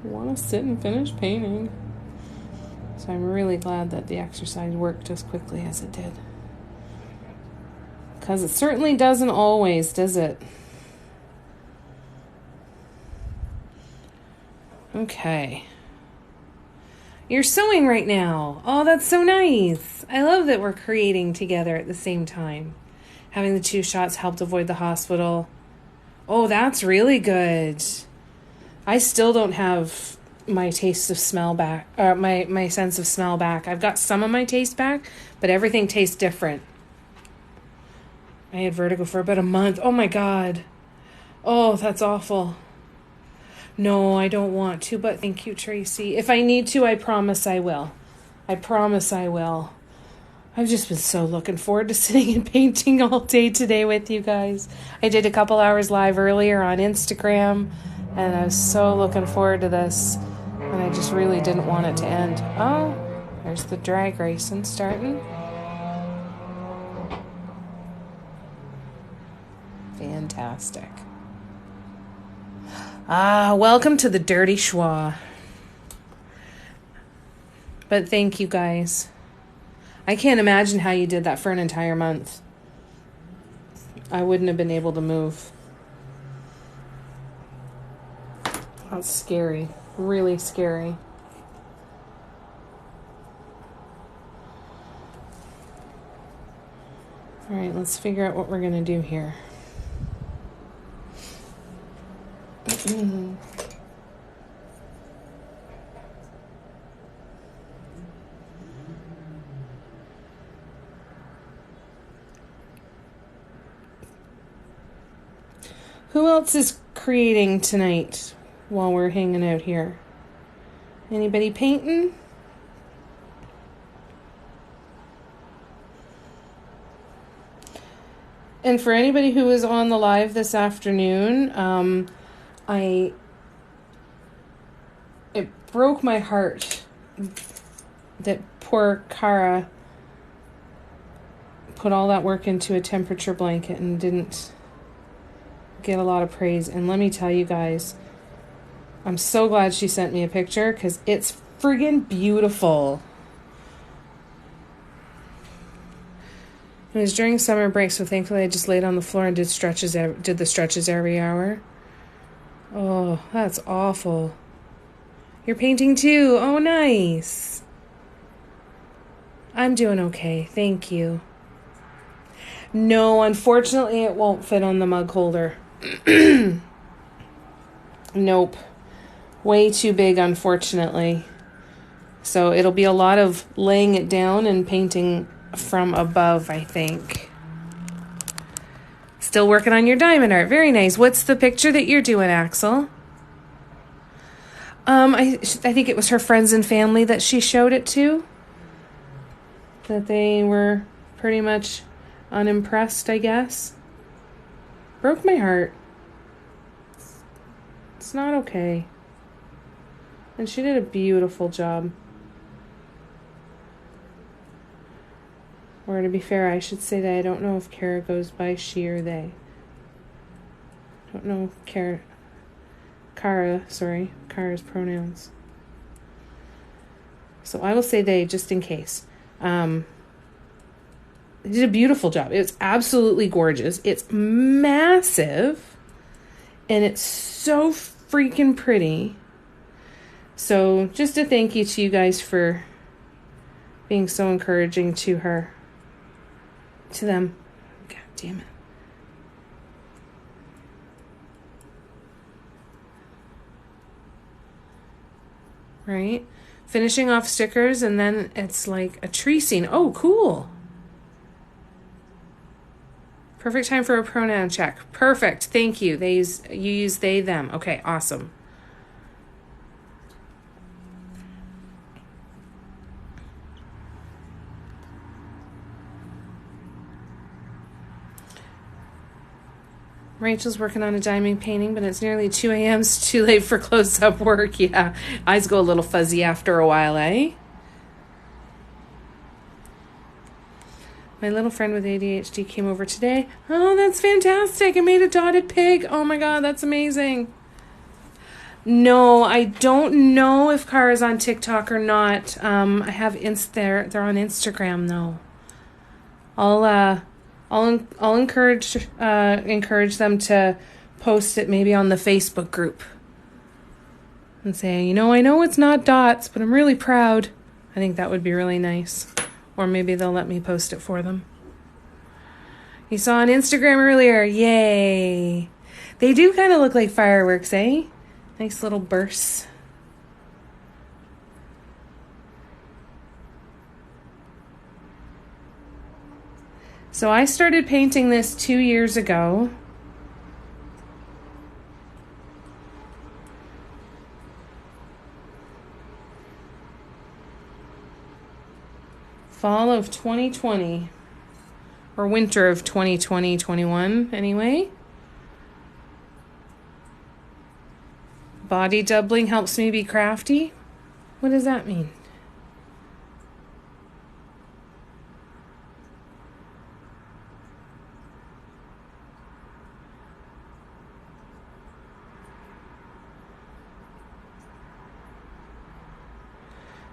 I want to sit and finish painting. So I'm really glad that the exercise worked as quickly as it did. Because it certainly doesn't always, does it? Okay. You're sewing right now. Oh, that's so nice. I love that we're creating together at the same time. Having the 2 shots helped avoid the hospital. Oh, that's really good. I still don't have my taste of smell back, my sense of smell back. I've got some of my taste back, but everything tastes different. I had vertigo for about a month. Oh my God. Oh, that's awful. No, I don't want to, but thank you, Tracy. If I need to, I promise I will. I promise I will. I've just been so looking forward to sitting and painting all day today with you guys. I did a couple hours live earlier on Instagram, and I was so looking forward to this, and I just really didn't want it to end. Oh, there's the drag racing starting. Fantastic. Welcome to the Dirty Schwa. But thank you guys. I can't imagine how you did that for an entire month. I wouldn't have been able to move. That's scary. Really scary. All right, let's figure out what we're going to do here. Who else is creating tonight while we're hanging out here? Anybody painting? And for anybody who was on the live this afternoon, it broke my heart that poor Cara put all that work into a temperature blanket and didn't get a lot of praise. And let me tell you guys, I'm so glad she sent me a picture because it's friggin' beautiful. It was during summer break, so thankfully I just laid on the floor and did the stretches every hour. Oh, that's awful. You're painting too. Oh, nice. I'm doing okay. Thank you. No, unfortunately, it won't fit on the mug holder. Nope. Way too big, unfortunately. So it'll be a lot of laying it down and painting from above, I think. Still working on your diamond art. Very nice. What's the picture that you're doing, Axel? I think it was her friends and family that she showed it to. That they were pretty much unimpressed, I guess. Broke my heart. It's not okay. And she did a beautiful job. Or to be fair, I should say that I don't know if Kara goes by she or they. I don't know Kara's pronouns. So I will say they just in case. They did a beautiful job. It's absolutely gorgeous. It's massive. And it's so freaking pretty. So just a thank you to you guys for being so encouraging to her. To them. God damn it. Right? Finishing off stickers, and then it's like a tree scene. Oh, cool. Perfect time for a pronoun check. Perfect. Thank you. You use they, them. Okay, awesome. Rachel's working on a diamond painting, but it's nearly 2 a.m. It's too late for close-up work. Yeah, eyes go a little fuzzy after a while, eh? My little friend with ADHD came over today. Oh, that's fantastic. I made a dotted pig. Oh my God, that's amazing. No, I don't know if Kara's on TikTok or not. I have they're on Instagram though. I'll encourage them to post it maybe on the Facebook group and say, I know it's not dots, but I'm really proud. I think that would be really nice. Or maybe they'll let me post it for them. You saw on Instagram earlier. Yay. They do kind of look like fireworks, eh? Nice little bursts. So I started painting this 2 years ago. Fall of 2020. Or winter of 2020-21 anyway. Body doubling helps me be crafty. What does that mean?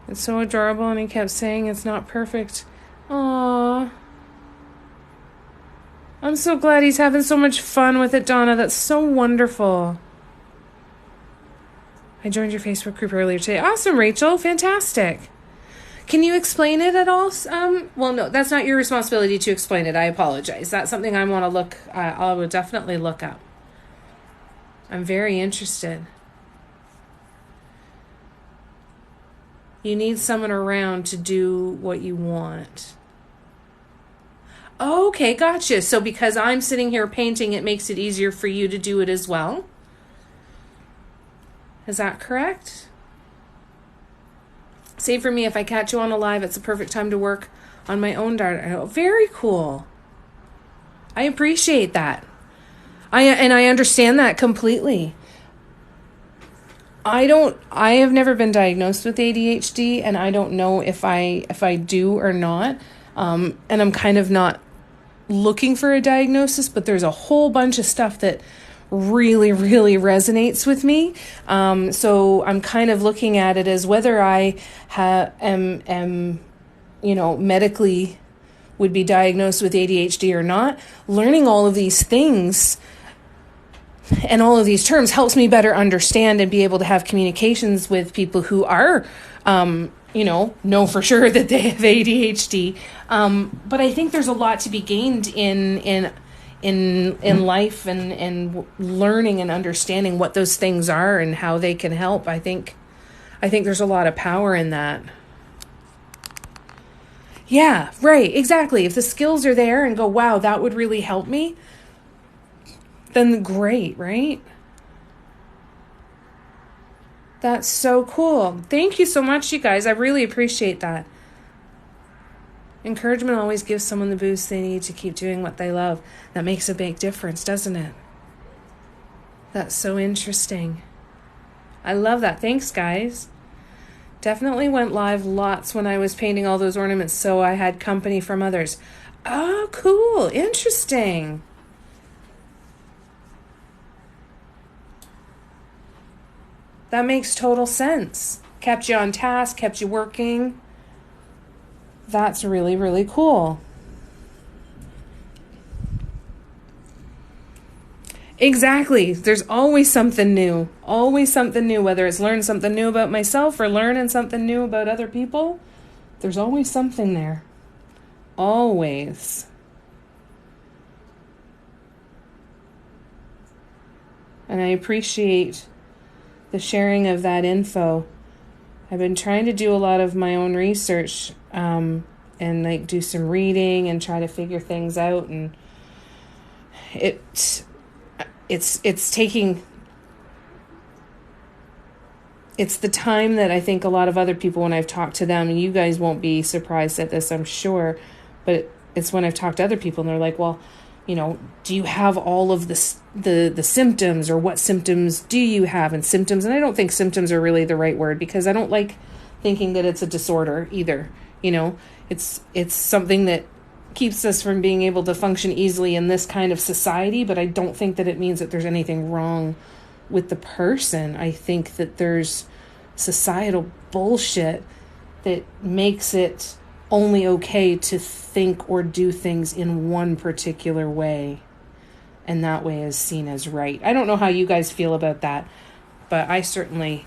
It's so adorable, and he kept saying it's not perfect. Aww. I'm so glad he's having so much fun with it, Donna. That's so wonderful. I joined your Facebook group earlier today. Awesome, Rachel. Fantastic. Can you explain it at all? Well, no, that's not your responsibility to explain it. I apologize. That's something I want to I will definitely look up. I'm very interested. You need someone around to do what you want. Okay, gotcha. So because I'm sitting here painting, it makes it easier for you to do it as well? Is that correct? Say for me, if I catch you on a live, it's a perfect time to work on my own dart. Oh, very cool. I appreciate that. I understand that completely. I have never been diagnosed with ADHD, and I don't know if I do or not. And I'm kind of not looking for a diagnosis, but there's a whole bunch of stuff that really, really resonates with me. So I'm kind of looking at it as whether I am, medically would be diagnosed with ADHD or not. Learning all of these things and all of these terms helps me better understand and be able to have communications with people who are, know for sure that they have ADHD. But I think there's a lot to be gained in life and learning and understanding what those things are and how they can help. I think there's a lot of power in that. Yeah, right, exactly. If the skills are there and go, wow, that would really help me, then great, right? That's so cool. Thank you so much, you guys. I really appreciate that. Encouragement always gives someone the boost they need to keep doing what they love. That makes a big difference, doesn't it? That's so interesting. I love that. Thanks, guys. Definitely went live lots when I was painting all those ornaments, so I had company from others. Oh, cool. Interesting. That makes total sense. Kept you on task, kept you working. That's really, really cool. Exactly. There's always something new. Always something new, whether it's learn something new about myself or learning something new about other people. There's always something there. Always. And I appreciate the sharing of that info. I've been trying to do a lot of my own research and do some reading and try to figure things out, and it's the time that I think a lot of other people, when I've talked to them, you guys won't be surprised at this, I'm sure, but it's when I've talked to other people and they're like, well, do you have all of the symptoms, or what symptoms do you have? And symptoms, and I don't think symptoms are really the right word, because I don't like thinking that it's a disorder either. It's something that keeps us from being able to function easily in this kind of society, but I don't think that it means that there's anything wrong with the person. I think that there's societal bullshit that makes it only okay to think or do things in one particular way, and that way is seen as right. I don't know how you guys feel about that, but I think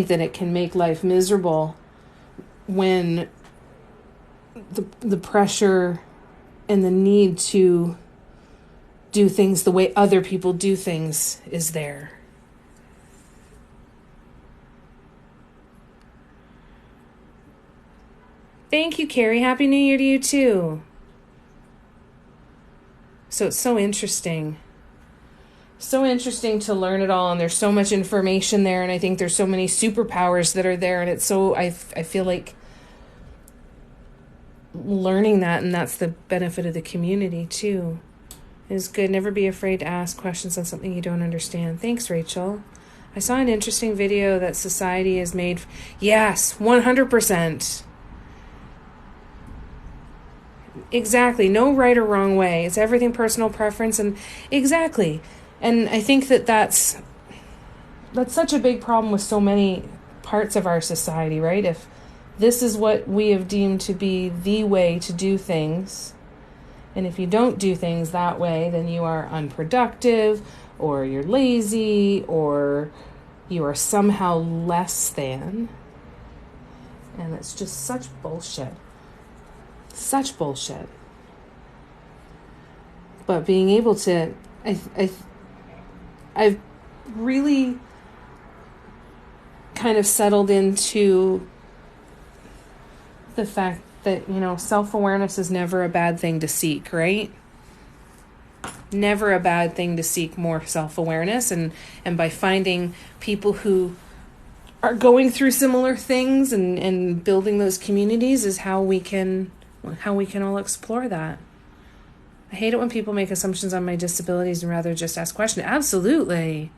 that it can make life miserable when the pressure and the need to do things the way other people do things is there. Thank you, Carrie. Happy New Year to you too. So it's so interesting. So interesting to learn it all, and there's so much information there, and I think there's so many superpowers that are there, and it's so, I feel like learning that, and that's the benefit of the community too, is good. Never be afraid to ask questions on something you don't understand. Thanks, Rachel. I saw an interesting video that society has made. Yes, 100%. Exactly. No right or wrong way. It's everything personal preference, and exactly. And I think that that's such a big problem with so many parts of our society, right? If this is what we have deemed to be the way to do things, and if you don't do things that way, then you are unproductive, or you're lazy, or you are somehow less than. And it's just such bullshit. Such bullshit. But being able to, I've really kind of settled into the fact that, self-awareness is never a bad thing to seek, right? Never a bad thing to seek more self-awareness, and by finding people who are going through similar things and building those communities is how we can all explore that. I hate it when people make assumptions on my disabilities and rather just ask questions. Absolutely.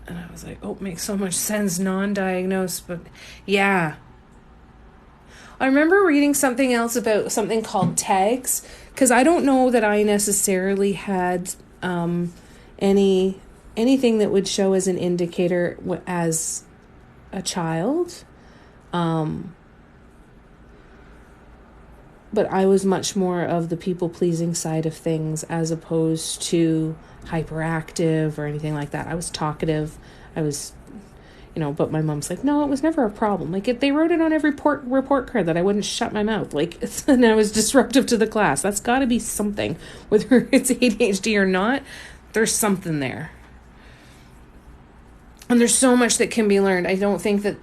And I was like, oh, makes so much sense, non-diagnosed, but yeah. I remember reading something else about something called tags, because I don't know that I necessarily had anything that would show as an indicator as a child. But I was much more of the people-pleasing side of things as opposed to hyperactive or anything like that. I was talkative. I was, but my mom's like, no, it was never a problem. Like, they wrote it on every report card that I wouldn't shut my mouth. Like, and I was disruptive to the class. That's got to be something. Whether it's ADHD or not, there's something there. And there's so much that can be learned. I don't think that,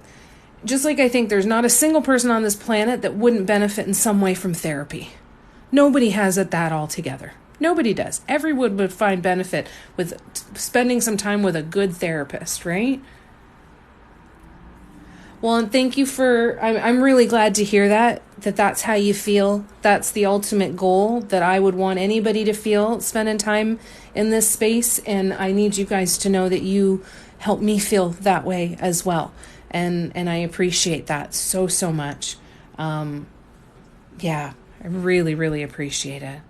just like I think there's not a single person on this planet that wouldn't benefit in some way from therapy. Nobody has it that all together. Nobody does. Everyone would find benefit with spending some time with a good therapist, right? Well, and thank you I'm really glad to hear that's how you feel. That's the ultimate goal that I would want anybody to feel spending time in this space. And I need you guys to know that you help me feel that way as well. And I appreciate that so much. Yeah, I really, really appreciate it.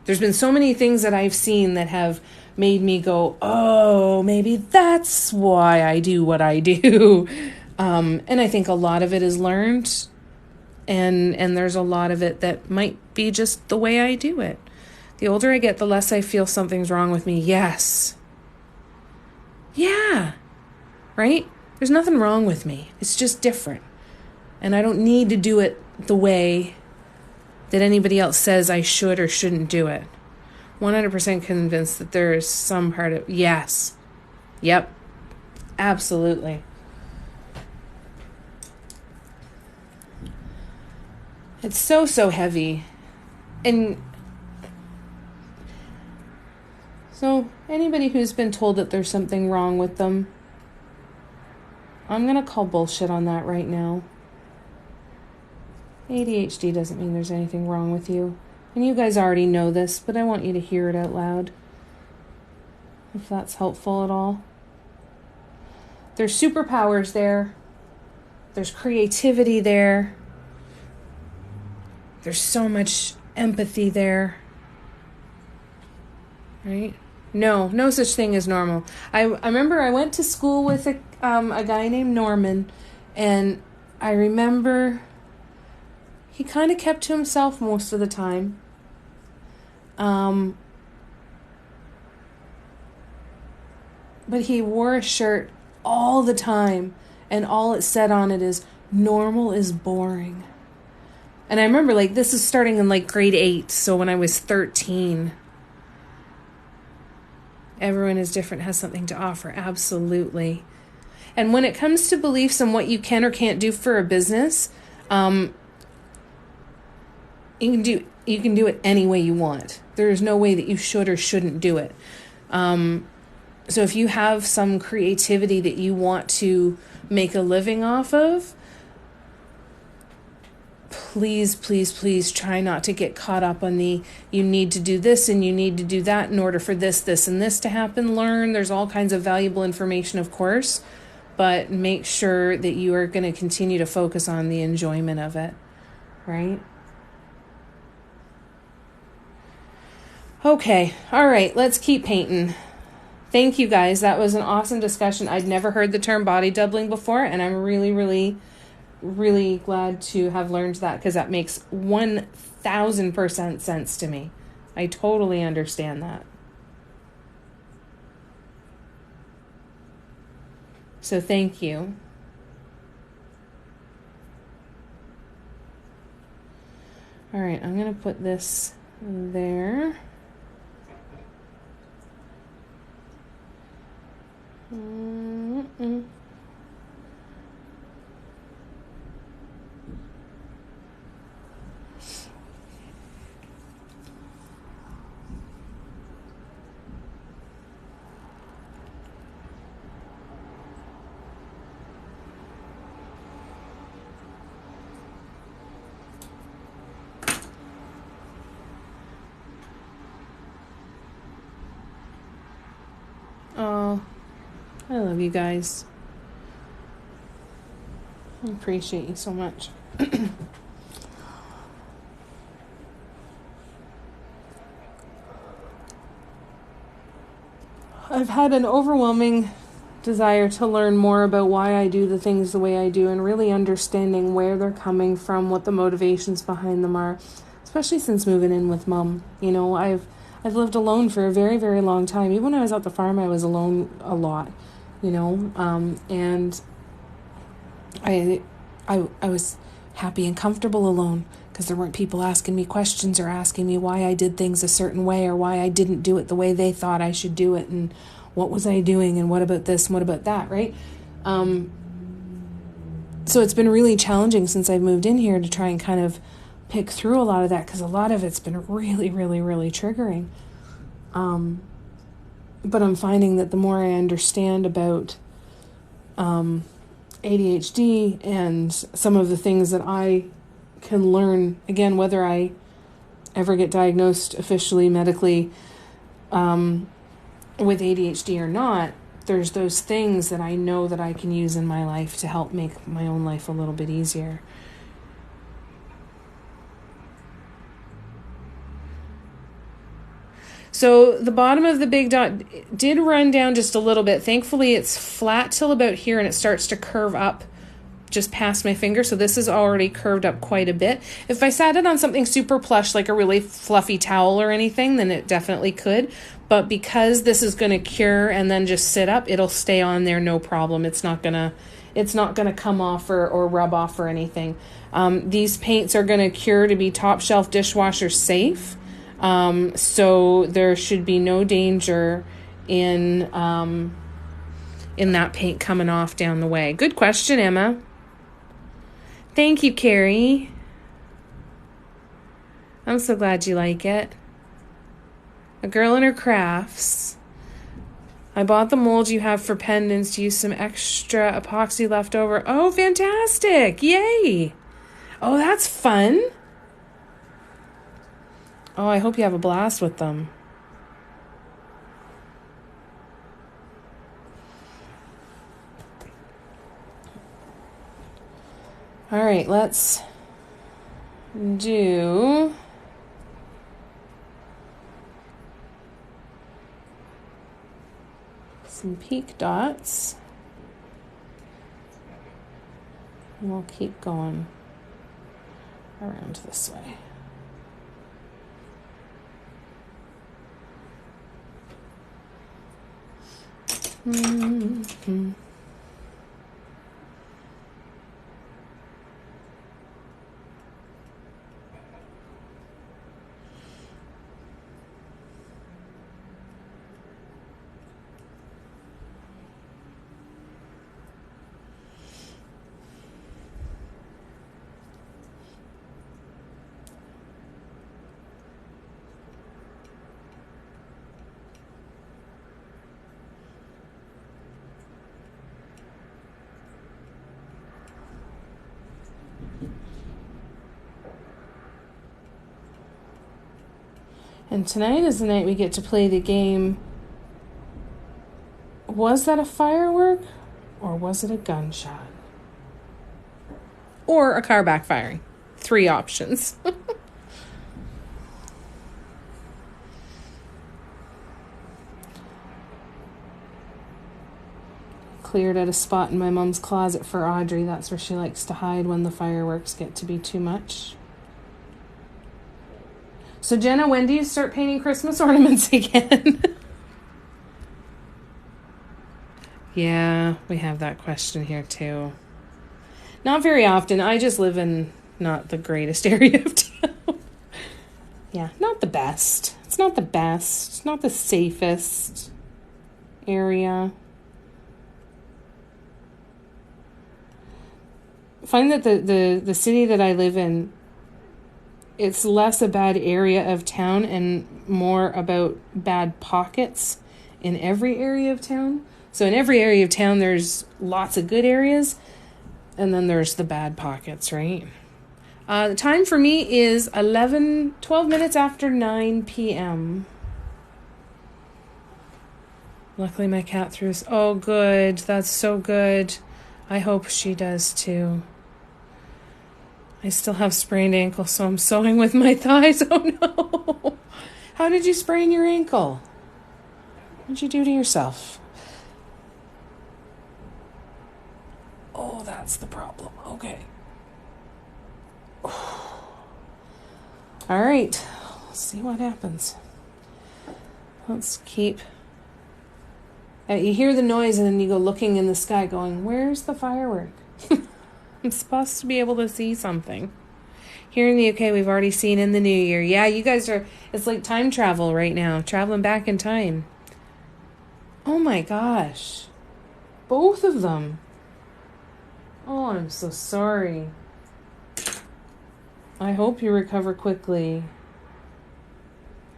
There's been so many things that I've seen that have made me go, oh, maybe that's why I do what I do. And I think a lot of it is learned, and there's a lot of it that might be just the way I do it. The older I get, the less I feel something's wrong with me. Yes. Yeah. Right? There's nothing wrong with me. It's just different. And I don't need to do it the way that anybody else says I should or shouldn't do it. 100% convinced that there is some part of... Yes. Yep. Absolutely. It's so heavy. And so anybody who's been told that there's something wrong with them, I'm going to call bullshit on that right now. ADHD doesn't mean there's anything wrong with you. And you guys already know this, but I want you to hear it out loud. If that's helpful at all. There's superpowers there. There's creativity there. There's so much empathy there. Right? No such thing as normal. I remember I went to school with a guy named Norman, and I remember he kind of kept to himself most of the time. But he wore a shirt all the time, and all it said on it is, normal is boring. And I remember, this is starting in, grade 8, so when I was 13. Everyone is different, has something to offer, absolutely. And when it comes to beliefs and what you can or can't do for a business, you can do it any way you want. There is no way that you should or shouldn't do it. So if you have some creativity that you want to make a living off of, please try not to get caught up on you need to do this and you need to do that in order for this, and this to happen. Learn. There's all kinds of valuable information, of course, but make sure that you are going to continue to focus on the enjoyment of it, right? Okay. All right. Let's keep painting. Thank you guys. That was an awesome discussion. I'd never heard the term body doubling before, and I'm really, really, really glad to have learned that, because that makes 1,000% sense to me. I totally understand that. So thank you. All right, I'm going to put this there. Oh, I love you guys. I appreciate you so much. I've had an overwhelming desire to learn more about why I do the things the way I do and really understanding where they're coming from, what the motivations behind them are, especially since moving in with Mom. You know, I've lived alone for a very, very long time. Even when I was at the farm, I was alone a lot, you know, and I was happy and comfortable alone because there weren't people asking me questions or asking me why I did things a certain way or why I didn't do it the way they thought I should do it and what was I doing and what about this and what about that, right? So it's been really challenging since I've moved in here to try and kind of pick through a lot of that because a lot of it's been really, really, really triggering. But I'm finding that the more I understand about ADHD and some of the things that I can learn, again, whether I ever get diagnosed officially medically with ADHD or not, there's those things that I know that I can use in my life to help make my own life a little bit easier. So the bottom of the big dot did run down just a little bit. Thankfully, it's flat till about here and it starts to curve up just past my finger. So this is already curved up quite a bit. If I sat it on something super plush, like a really fluffy towel or anything, then it definitely could. But because this is going to cure and then just sit up, it'll stay on there, no problem. It's not gonna come off or rub off or anything. These paints are going to cure to be top shelf dishwasher safe. So there should be no danger in that paint coming off down the way. Good question, Emma. Thank you, Carrie. I'm so glad you like it. A girl in her crafts. I bought the mold you have for pendants. Use some extra epoxy left over. Oh, fantastic. Yay. Oh, that's fun. Oh, I hope you have a blast with them. All right, let's do some peak dots. And we'll keep going around this way. Mm-hmm. And tonight is the night we get to play the game. Was that a firework or was it a gunshot? Or a car backfiring. 3 options. Cleared out a spot in my mom's closet for Audrey. That's where she likes to hide when the fireworks get to be too much. So, Jenna, when do you start painting Christmas ornaments again? Yeah, we have that question here too. Not very often. I just live in not the greatest area of town. Yeah, not the best. It's not the best. It's not the safest area. I find that the city that I live in, it's less a bad area of town and more about bad pockets in every area of town. So in every area of town, there's lots of good areas, and then there's the bad pockets, right? The time for me is 12 minutes after 9 p.m. Luckily, my cat threw us. Oh, good. That's so good. I hope she does too. I still have sprained ankle, so I'm sewing with my thighs. Oh no. How did you sprain your ankle? What'd you do to yourself? Oh, that's the problem. Okay. All right. Let's see what happens. Let's keep... You hear the noise and then you go looking in the sky going, where's the firework? I'm supposed to be able to see something. Here in the UK, we've already seen in the new year. Yeah, you guys are... It's like time travel right now. Traveling back in time. Oh my gosh. Both of them. Oh, I'm so sorry. I hope you recover quickly.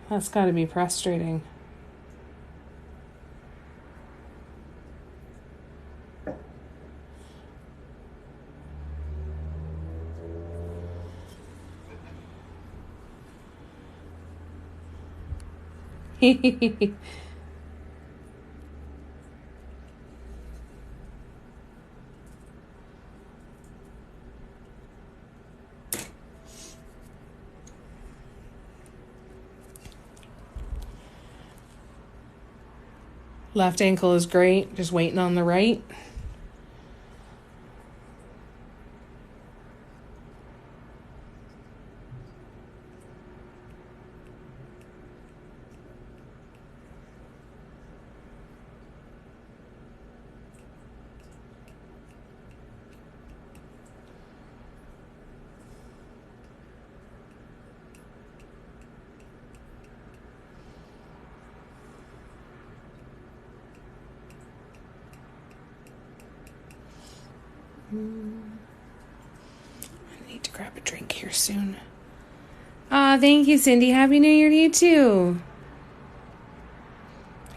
That's got to be frustrating. Left ankle is great. Just waiting on the right. I need to grab a drink here soon. Thank you, Cindy. Happy New Year to you, too.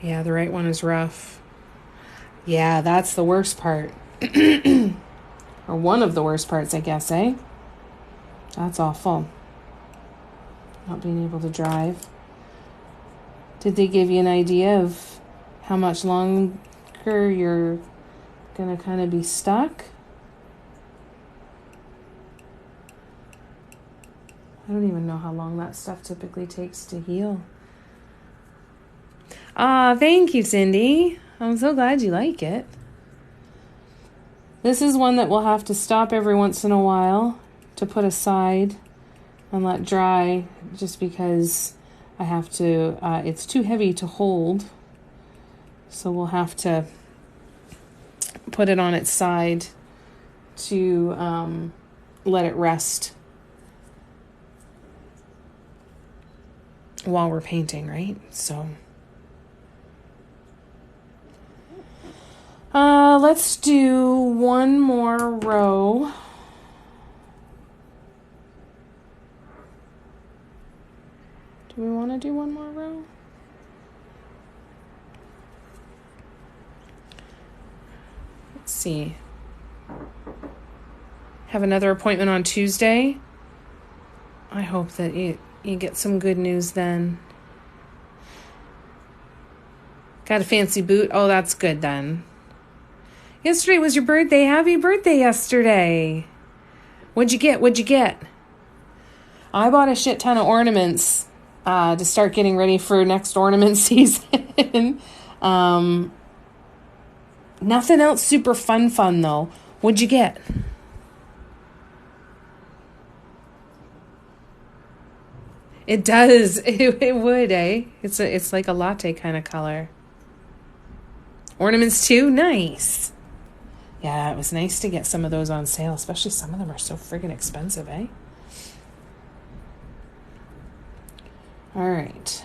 Yeah, the right one is rough. Yeah, that's the worst part. Or one of the worst parts, I guess, eh? That's awful. Not being able to drive. Did they give you an idea of how much longer you're gonna kind of be stuck? I don't even know how long that stuff typically takes to heal. Thank you, Cindy. I'm so glad you like it. This is one that we'll have to stop every once in a while to put aside and let dry, just because I have to, it's too heavy to hold. So we'll have to put it on its side to let it rest while we're painting, right? So let's do one more row. Do we want to do one more row? Let's see. Have another appointment on Tuesday. I hope that you get some good news then. Got a fancy boot? Oh, that's good then. Yesterday was your birthday. Happy birthday yesterday. What'd you get? I bought a shit ton of ornaments to start getting ready for next ornament season. Nothing else super fun though. What'd you get? It does. It would, eh? It's like a latte kind of color. Ornaments too? Nice. Yeah, it was nice to get some of those on sale, especially some of them are so friggin' expensive, eh? All right.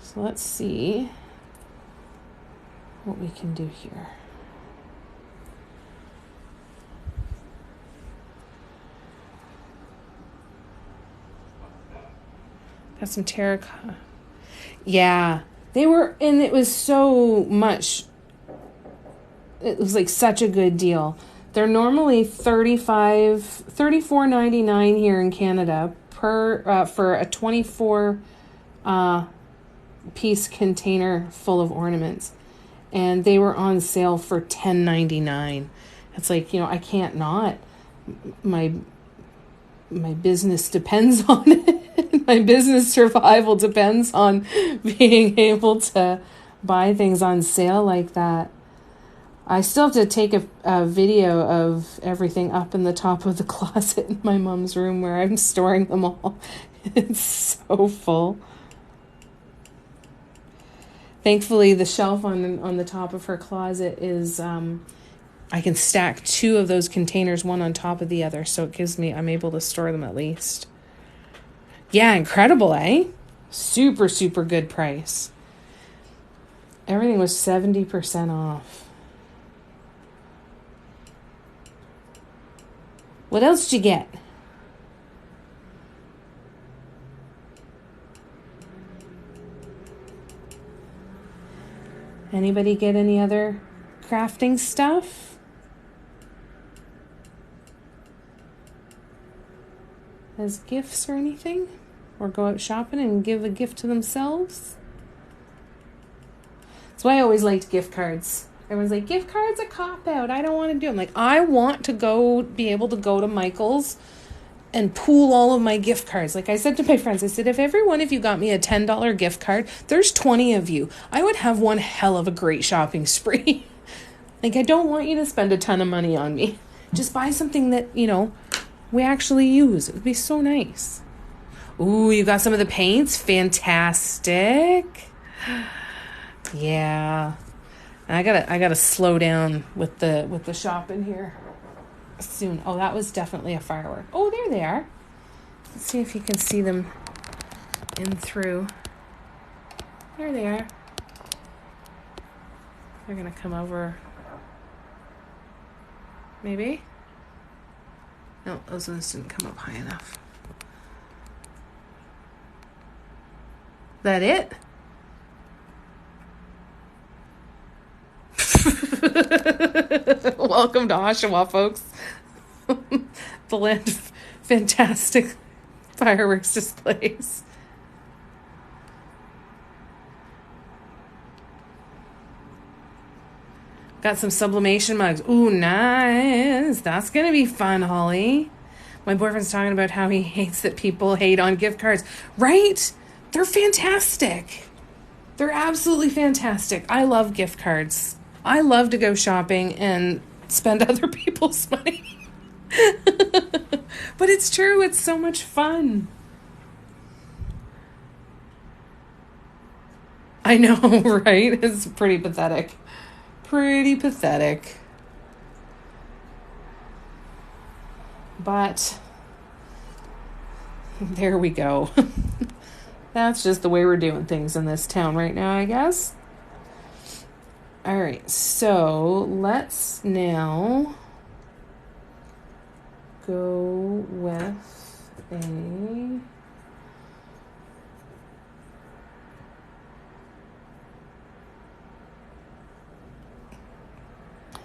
So let's see what we can do here. Got some terracotta. Yeah, they were, and it was so much. It was like such a good deal. They're normally $34.99 here in Canada per for a 24 piece container full of ornaments, and they were on sale for $10.99. It's like, I can't not. My business depends on it. My business survival depends on being able to buy things on sale like that. I still have to take a video of everything up in the top of the closet in my mom's room where I'm storing them all. It's so full. Thankfully, the shelf on the top of her closet is, I can stack 2 of those containers, one on top of the other, so it gives me, I'm able to store them at least. Yeah, incredible, eh? Super, super good price. Everything was 70% off. What else did you get? Anybody get any other crafting stuff? As gifts or anything? Or go out shopping and give a gift to themselves? That's why I always liked gift cards. Everyone's like, gift cards a cop-out. I don't want to do them. Like, I want to be able to go to Michael's and pool all of my gift cards. Like I said to my friends, I said, if every one of you got me a $10 gift card, there's 20 of you. I would have one hell of a great shopping spree. Like, I don't want you to spend a ton of money on me. Just buy something that, we actually use. It would be so nice. Ooh, you got some of the paints? Fantastic. Yeah. I gotta slow down with the shopping here soon. Oh, that was definitely a firework. Oh, there they are. Let's see if you can see them in through. There they are. They're gonna come over. Maybe? No, those ones didn't come up high enough. That it? Welcome to Oshawa, folks. The land of fantastic fireworks displays. Got some sublimation mugs. Ooh, nice. That's going to be fun, Holly. My boyfriend's talking about how he hates that people hate on gift cards. Right? They're fantastic. They're absolutely fantastic. I love gift cards. I love to go shopping and spend other people's money. But it's true. It's so much fun. I know, right? It's pretty pathetic. Pretty pathetic. But there we go. That's just the way we're doing things in this town right now, I guess. All right, so let's now go with a... I'm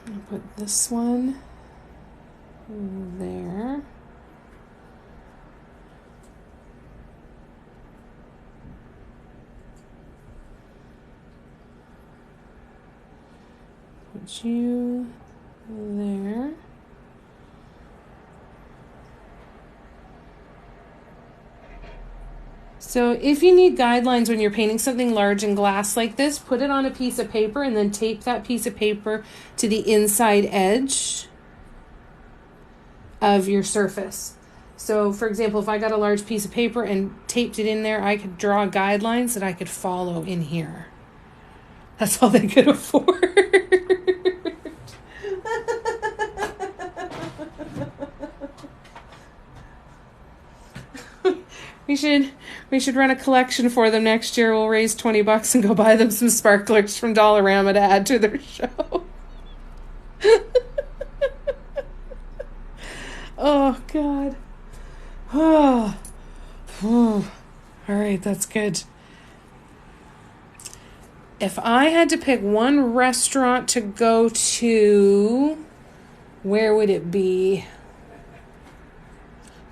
gonna put this one there. Put you there. So if you need guidelines when you're painting something large in glass like this, put it on a piece of paper and then tape that piece of paper to the inside edge of your surface. So for example, if I got a large piece of paper and taped it in there, I could draw guidelines that I could follow in here. That's all they could afford. We should run a collection for them next year. We'll raise $20 and go buy them some sparklers from Dollarama to add to their show. Oh, God. Oh. All right, that's good. If I had to pick one restaurant to go to, where would it be?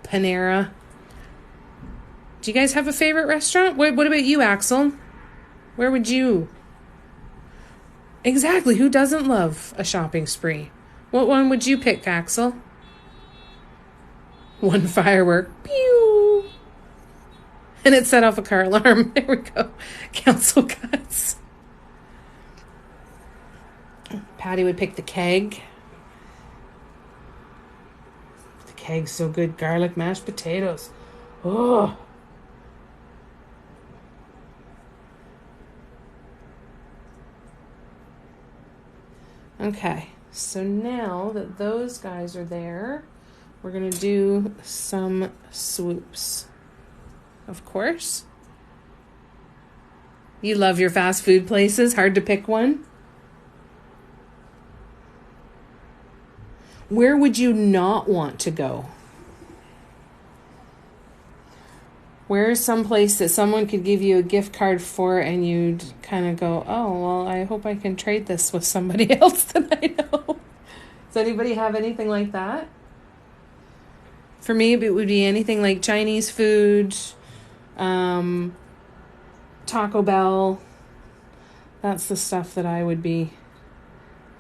Panera. Do you guys have a favorite restaurant? What about you, Axel? Where would you? Exactly. Who doesn't love a shopping spree? What one would you pick, Axel? One firework. Pew! And it set off a car alarm. There we go. Council cuts. Patty would pick the keg. The keg's so good. Garlic mashed potatoes. Oh. Okay, so now that those guys are there, we're going to do some swoops. Of course. You love your fast food places? Hard to pick one? Where would you not want to go? Where is some place that someone could give you a gift card for and you'd kind of go, oh, well, I hope I can trade this with somebody else that I know? Does anybody have anything like that? For me, it would be anything like Chinese food, Taco Bell. That's the stuff that I would be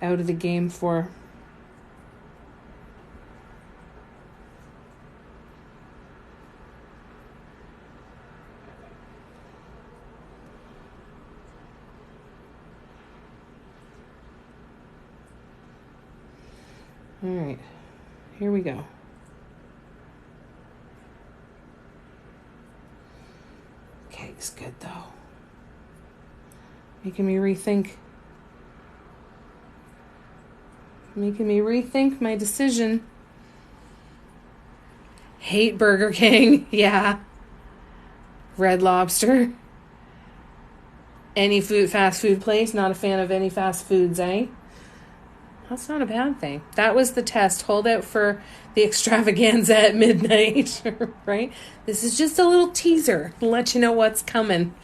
out of the game for. All right, here we go. Cake's good though. Making me rethink my decision. Hate Burger King. Yeah. Red Lobster. Any fast food place. Not a fan of any fast foods, eh? That's not a bad thing. That was the test. Hold out for the extravaganza at midnight, right? This is just a little teaser to let you know what's coming.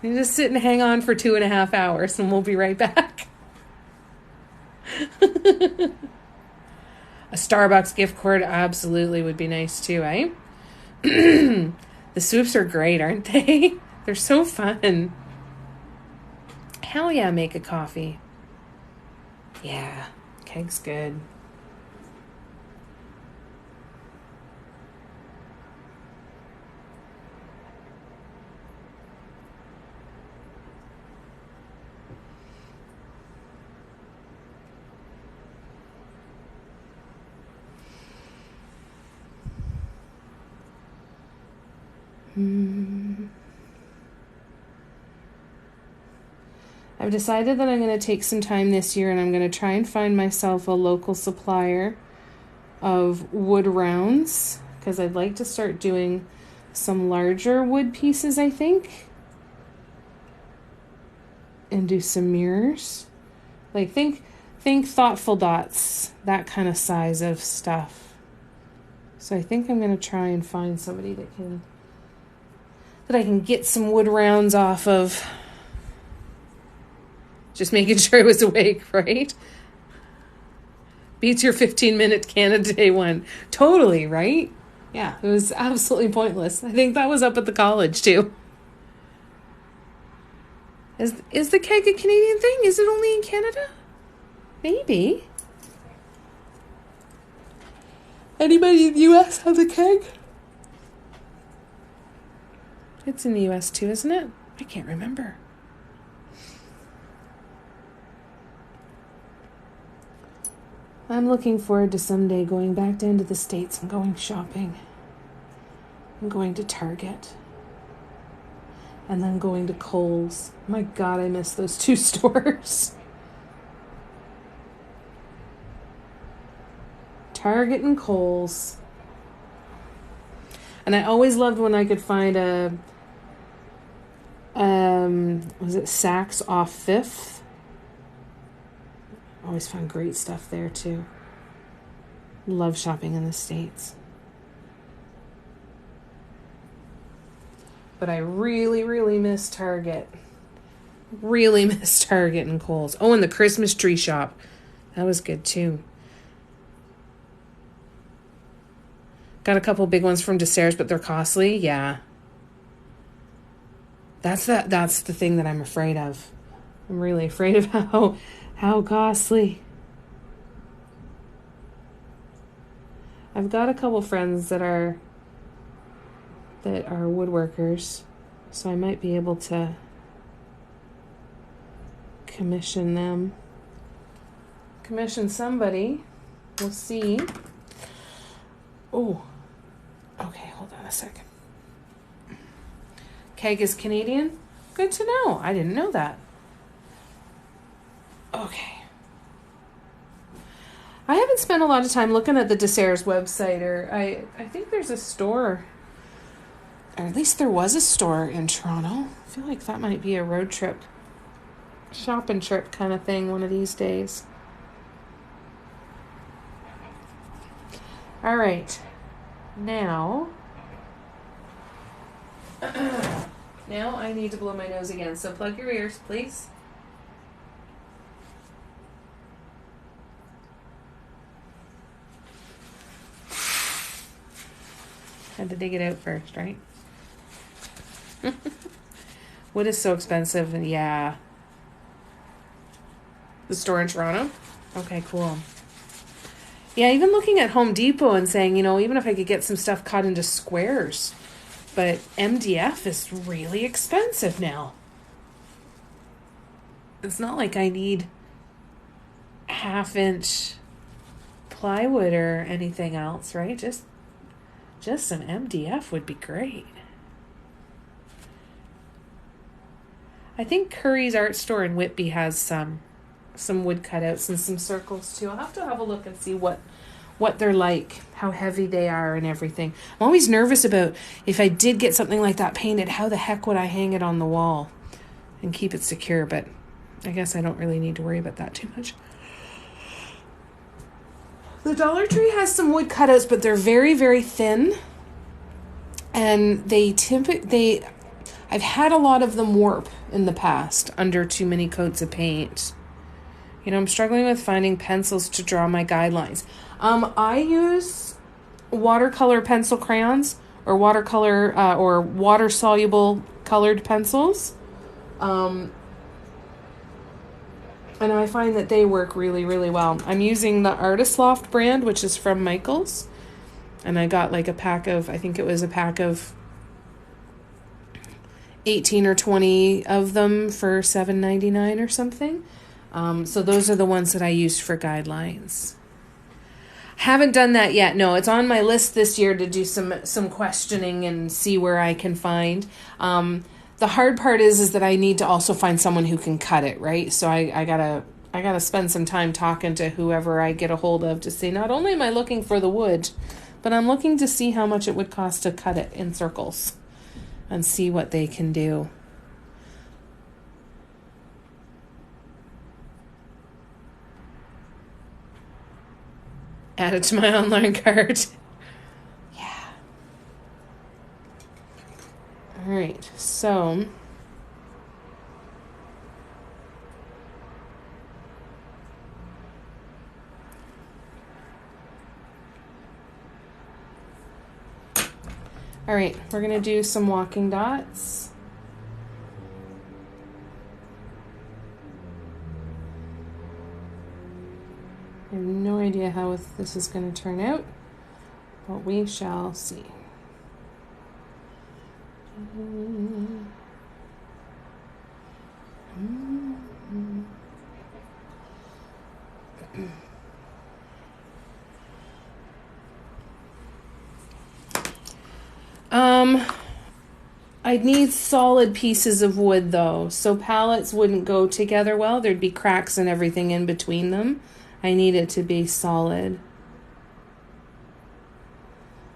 You just sit and hang on for 2.5 hours and we'll be right back. A Starbucks gift card absolutely would be nice too, eh? The swoops are great, aren't they? They're so fun. Hell yeah, make a coffee. Yeah, keg's good. I've decided that I'm going to take some time this year and I'm going to try and find myself a local supplier of wood rounds because I'd like to start doing some larger wood pieces, I think, and do some mirrors. Like think Thoughtful Dots, that kind of size of stuff. So I think I'm going to try and find somebody that I can get some wood rounds off of. Just making sure I was awake, right? Beats your 15-minute Canada Day one. Totally, right? Yeah, it was absolutely pointless. I think that was up at the college, too. Is the keg a Canadian thing? Is it only in Canada? Maybe. Anybody in the U.S. have a keg? It's in the U.S. too, isn't it? I can't remember. I'm looking forward to someday going back down to the States and going shopping. And going to Target. And then going to Kohl's. My God, I miss those two stores. Target and Kohl's. And I always loved when I could find was it Saks off 5th? Always found great stuff there too. Love shopping in the States. But I really, really miss Target. Really miss Target and Kohl's. Oh, and the Christmas tree shop. That was good too. Got a couple big ones from Desserts, but they're costly. Yeah. That's the thing that I'm afraid of. I'm really afraid of how costly. I've got a couple friends that are woodworkers, so I might be able to commission them. commission somebody. We'll see. Oh, okay, hold on a second. Keg is Canadian? Good to know. I didn't know that. Okay. I haven't spent a lot of time looking at the Desserts website, or I think there's a store, or at least there was a store in Toronto. I feel like that might be a road trip, shopping trip kind of thing one of these days. All right. Now I need to blow my nose again, so plug your ears, please. Had to dig it out first, right? Wood is so expensive, and yeah. The store in Toronto? Okay, cool. Yeah, even looking at Home Depot and saying, even if I could get some stuff cut into squares, but MDF is really expensive now. It's not like I need 1/2-inch plywood or anything else, right? Just some MDF would be great. I think Curry's Art Store in Whitby has some wood cutouts and some circles too. I'll have to have a look and see what they're like, how heavy they are and everything. I'm always nervous about if I did get something like that painted, how the heck would I hang it on the wall and keep it secure? But I guess I don't really need to worry about that too much. The Dollar Tree has some wood cutouts, but they're very, very thin. And I've had a lot of them warp in the past under too many coats of paint. I'm struggling with finding pencils to draw my guidelines. I use watercolor pencil crayons or watercolor or water-soluble colored pencils. And I find that they work really, really well. I'm using the Artist Loft brand, which is from Michaels. And I got like a pack of 18 or 20 of them for $7.99 or something. So those are the ones that I used for guidelines. Haven't done that yet. No, it's on my list this year to do some questioning and see where I can find. The hard part is that I need to also find someone who can cut it, right? So I gotta spend some time talking to whoever I get a hold of to say, not only am I looking for the wood, but I'm looking to see how much it would cost to cut it in circles and see what they can do. Add it to my online cart. Yeah. All right, so all right, we're going to do some walking dots. I have no idea how this is going to turn out, but we shall see. I'd need solid pieces of wood though, so pallets wouldn't go together well. There'd be cracks and everything in between them. I need it to be solid,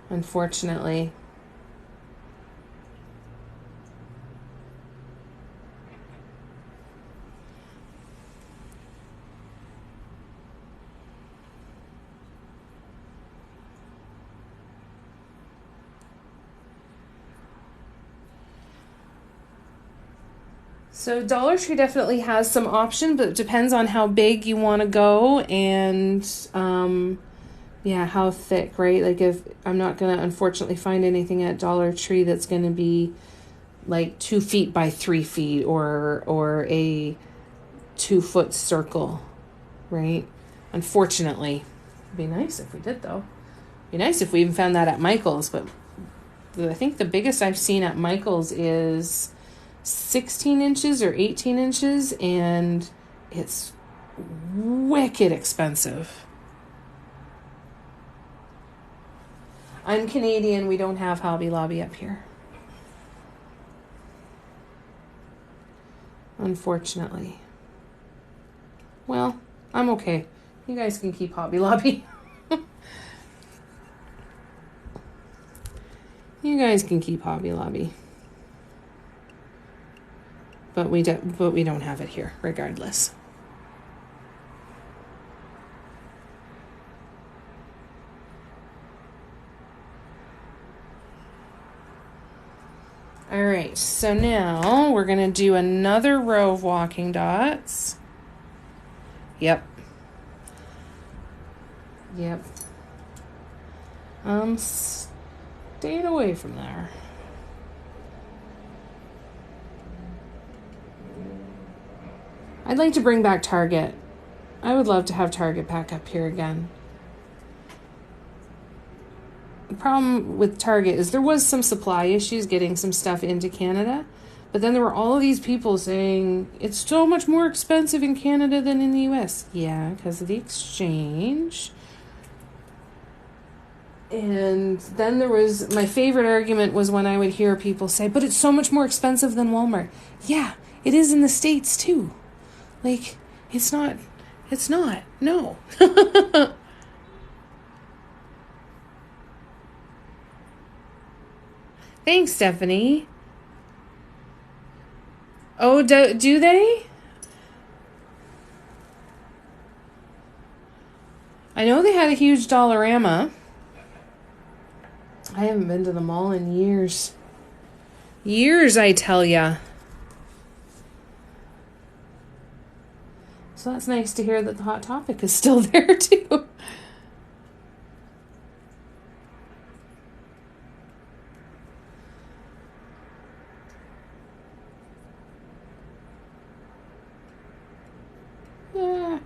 unfortunately. So Dollar Tree definitely has some option, but it depends on how big you want to go and how thick, right? Like if I'm not going to unfortunately find anything at Dollar Tree that's going to be like 2 feet by 3 feet or a 2-foot circle, right? Unfortunately. It'd be nice if we did though. It'd be nice if we even found that at Michael's, but I think the biggest I've seen at Michael's is 16 inches or 18 inches, and it's wicked expensive. I'm Canadian. We don't have Hobby Lobby up here. Unfortunately. Well, I'm okay. You guys can keep Hobby Lobby. You guys can keep Hobby Lobby. But we don't have it here, regardless. All right, so now we're going to do another row of walking dots. Yep. Staying away from there. I'd like to bring back Target. I would love to have Target back up here again. The problem with Target is there was some supply issues getting some stuff into Canada, but then there were all of these people saying it's so much more expensive in Canada than in the US. Yeah, because of the exchange. And then there was, my favorite argument was when I would hear people say, but it's so much more expensive than Walmart. Yeah, it is in the States too. Like, it's not, no. Thanks, Stephanie. Oh, do they? I know they had a huge Dollarama. I haven't been to the mall in years. Years, I tell ya. So that's nice to hear that the Hot Topic is still there, too. Yeah.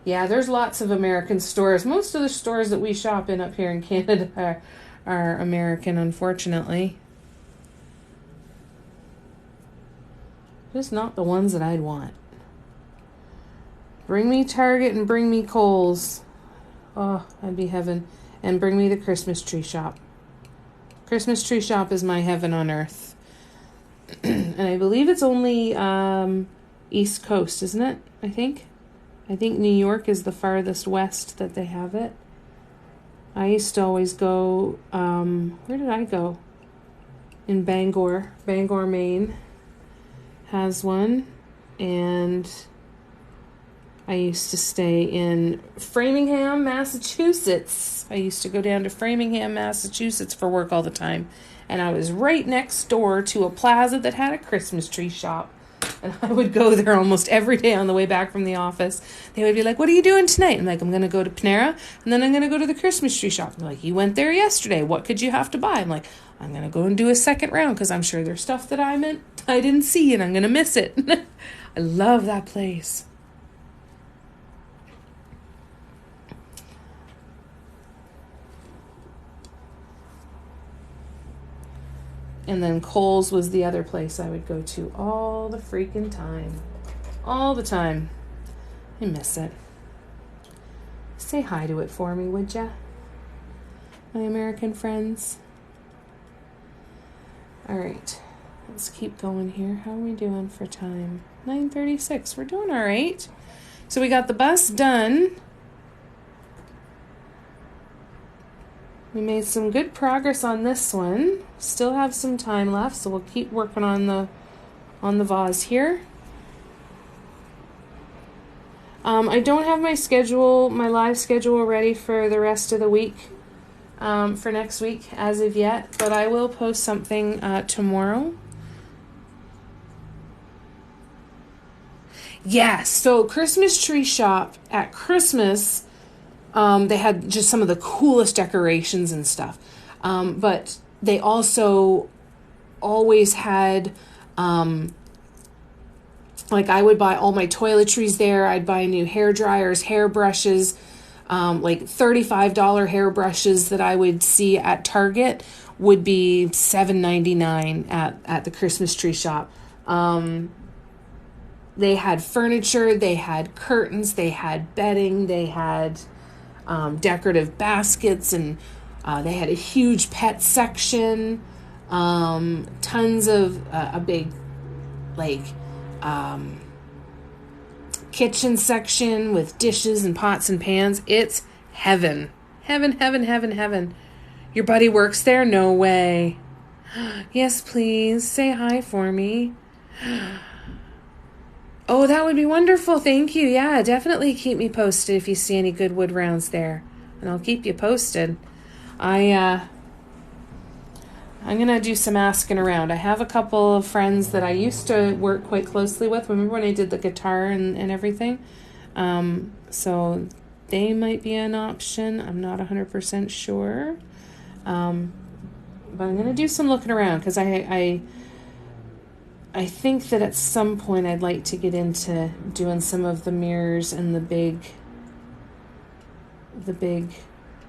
Yeah, there's lots of American stores. Most of the stores that we shop in up here in Canada are American, unfortunately. Just not the ones that I'd want. Bring me Target and bring me Kohl's. Oh, that'd be heaven. And bring me the Christmas tree shop. Christmas tree shop is my heaven on earth. And I believe it's only East Coast, isn't it? I think New York is the farthest west that they have it. I used to always go, where did I go? In Bangor, Maine has one. And I used to stay in Framingham, Massachusetts. I used to go down to Framingham, Massachusetts for work all the time. And I was right next door to a plaza that had a Christmas tree shop. And I would go there almost every day on the way back from the office. They would be like, what are you doing tonight? I'm like, I'm going to go to Panera, and then I'm going to go to the Christmas tree shop. They're like, you went there yesterday. What could you have to buy? I'm like, I'm going to go and do a second round because I'm sure there's stuff that I didn't see, and I'm going to miss it. I love that place. And then Kohl's was the other place I would go to all the freaking time. All the time. I miss it. Say hi to it for me, would ya? My American friends. All right. Let's keep going here. How are we doing for time? 9:36. We're doing all right. So we got the bus done. We made some good progress on this one. Still have some time left, so we'll keep working on the vase here. I don't have my live schedule ready for the rest of the week, for next week as of yet, but I will post something tomorrow. Yeah, so Christmas tree shop at Christmas. They had just some of the coolest decorations and stuff. But they also always had, like I would buy all my toiletries there. I'd buy new hair dryers, hair brushes, like $35 hairbrushes that I would see at Target would be $7.99 at the Christmas tree shop. They had furniture, they had curtains, they had bedding, they had decorative baskets, and they had a huge pet section, tons of a big like kitchen section with dishes and pots and pans. It's heaven. Heaven, heaven, heaven, heaven. Your buddy works there? No way. Yes, please. Say hi for me. Oh, that would be wonderful. Thank you. Yeah, definitely keep me posted if you see any good wood rounds there. And I'll keep you posted. I'm going to do some asking around. I have a couple of friends that I used to work quite closely with. Remember when I did the guitar and everything? So they might be an option. I'm not 100% sure. But I'm going to do some looking around because I think that at some point I'd like to get into doing some of the mirrors and the big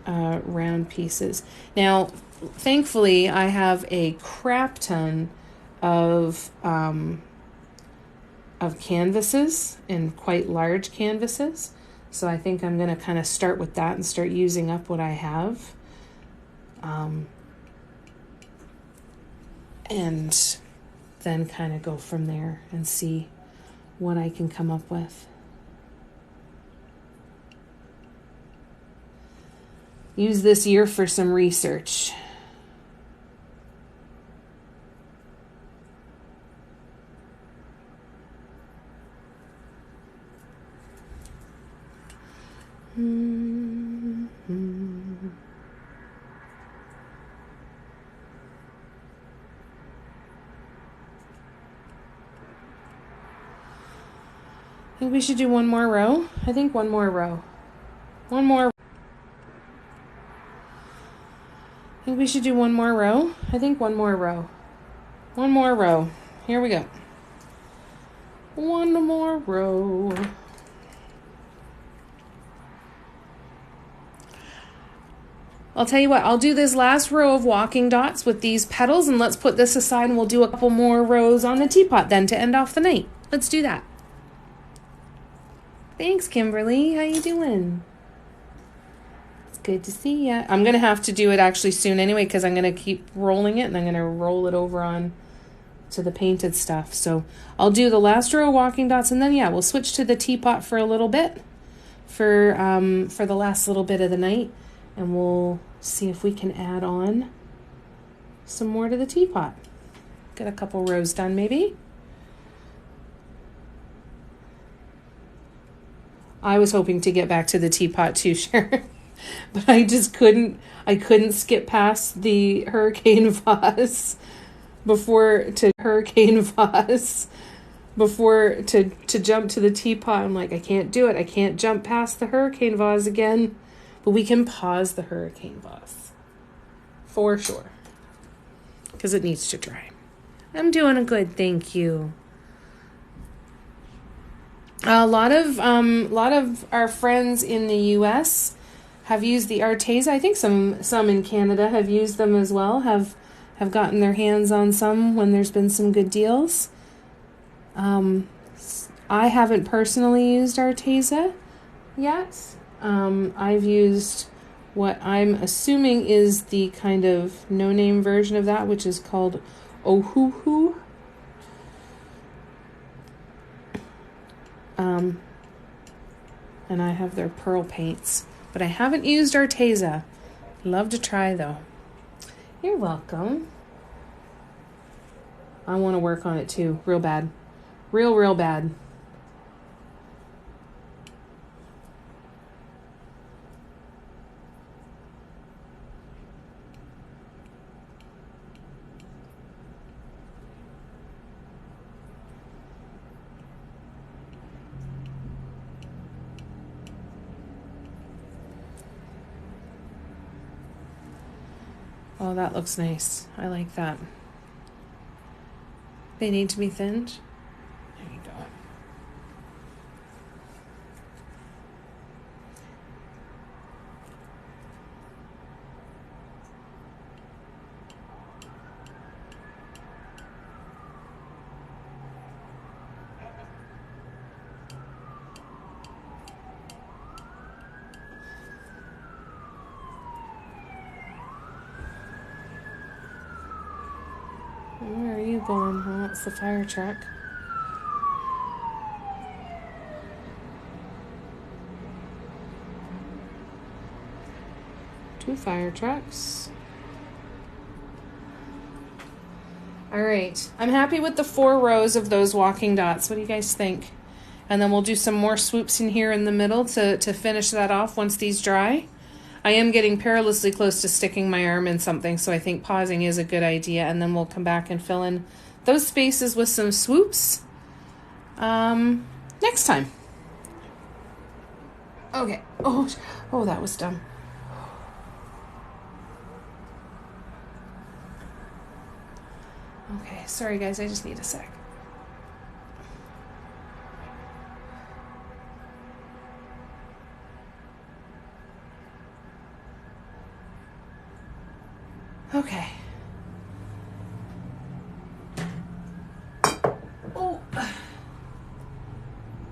round pieces. Now, thankfully, I have a crap ton of canvases, and quite large canvases. So I think I'm going to kind of start with that and start using up what I have. And then kind of go from there and see what I can come up with. Use this year for some research. I think we should do one more row. I think one more row. One more. I think we should do one more row. I think one more row. One more row. Here we go. One more row. I'll tell you what, I'll do this last row of walking dots with these petals, and let's put this aside and we'll do a couple more rows on the teapot then to end off the night. Let's do that. Thanks, Kimberly. How you doing? It's good to see ya. I'm going to have to do it actually soon anyway because I'm going to keep rolling it and I'm going to roll it over on to the painted stuff. So I'll do the last row of walking dots and then, yeah, we'll switch to the teapot for a little bit for the last little bit of the night, and we'll see if we can add on some more to the teapot. Get a couple rows done maybe. I was hoping to get back to the teapot too, Sharon, but I just couldn't. I couldn't skip past the hurricane vase before to jump to the teapot. I'm like, I can't do it. I can't jump past the hurricane vase again. But we can pause the hurricane vase for sure because it needs to dry. I'm doing a good, thank you. A lot of our friends in the U.S. have used the Arteza. I think some in Canada have used them as well. Have gotten their hands on some when there's been some good deals. I haven't personally used Arteza yet. I've used what I'm assuming is the kind of no-name version of that, which is called Ohuhu. And I have their pearl paints, but I haven't used Arteza. Love to try though. You're welcome. I want to work on it too, real bad. Real bad. Oh, that looks nice. I like that. They need to be thinned. There you go. Where are you going? Oh, it's the fire truck. Two fire trucks. All right. I'm happy with the 4 rows of those walking dots. What do you guys think? And then we'll do some more swoops in here in the middle to finish that off once these dry. I am getting perilously close to sticking my arm in something, so I think pausing is a good idea, and then we'll come back and fill in those spaces with some swoops next time. Okay. Oh, that was dumb. Okay, sorry guys, I just need a sec. Okay. Oh.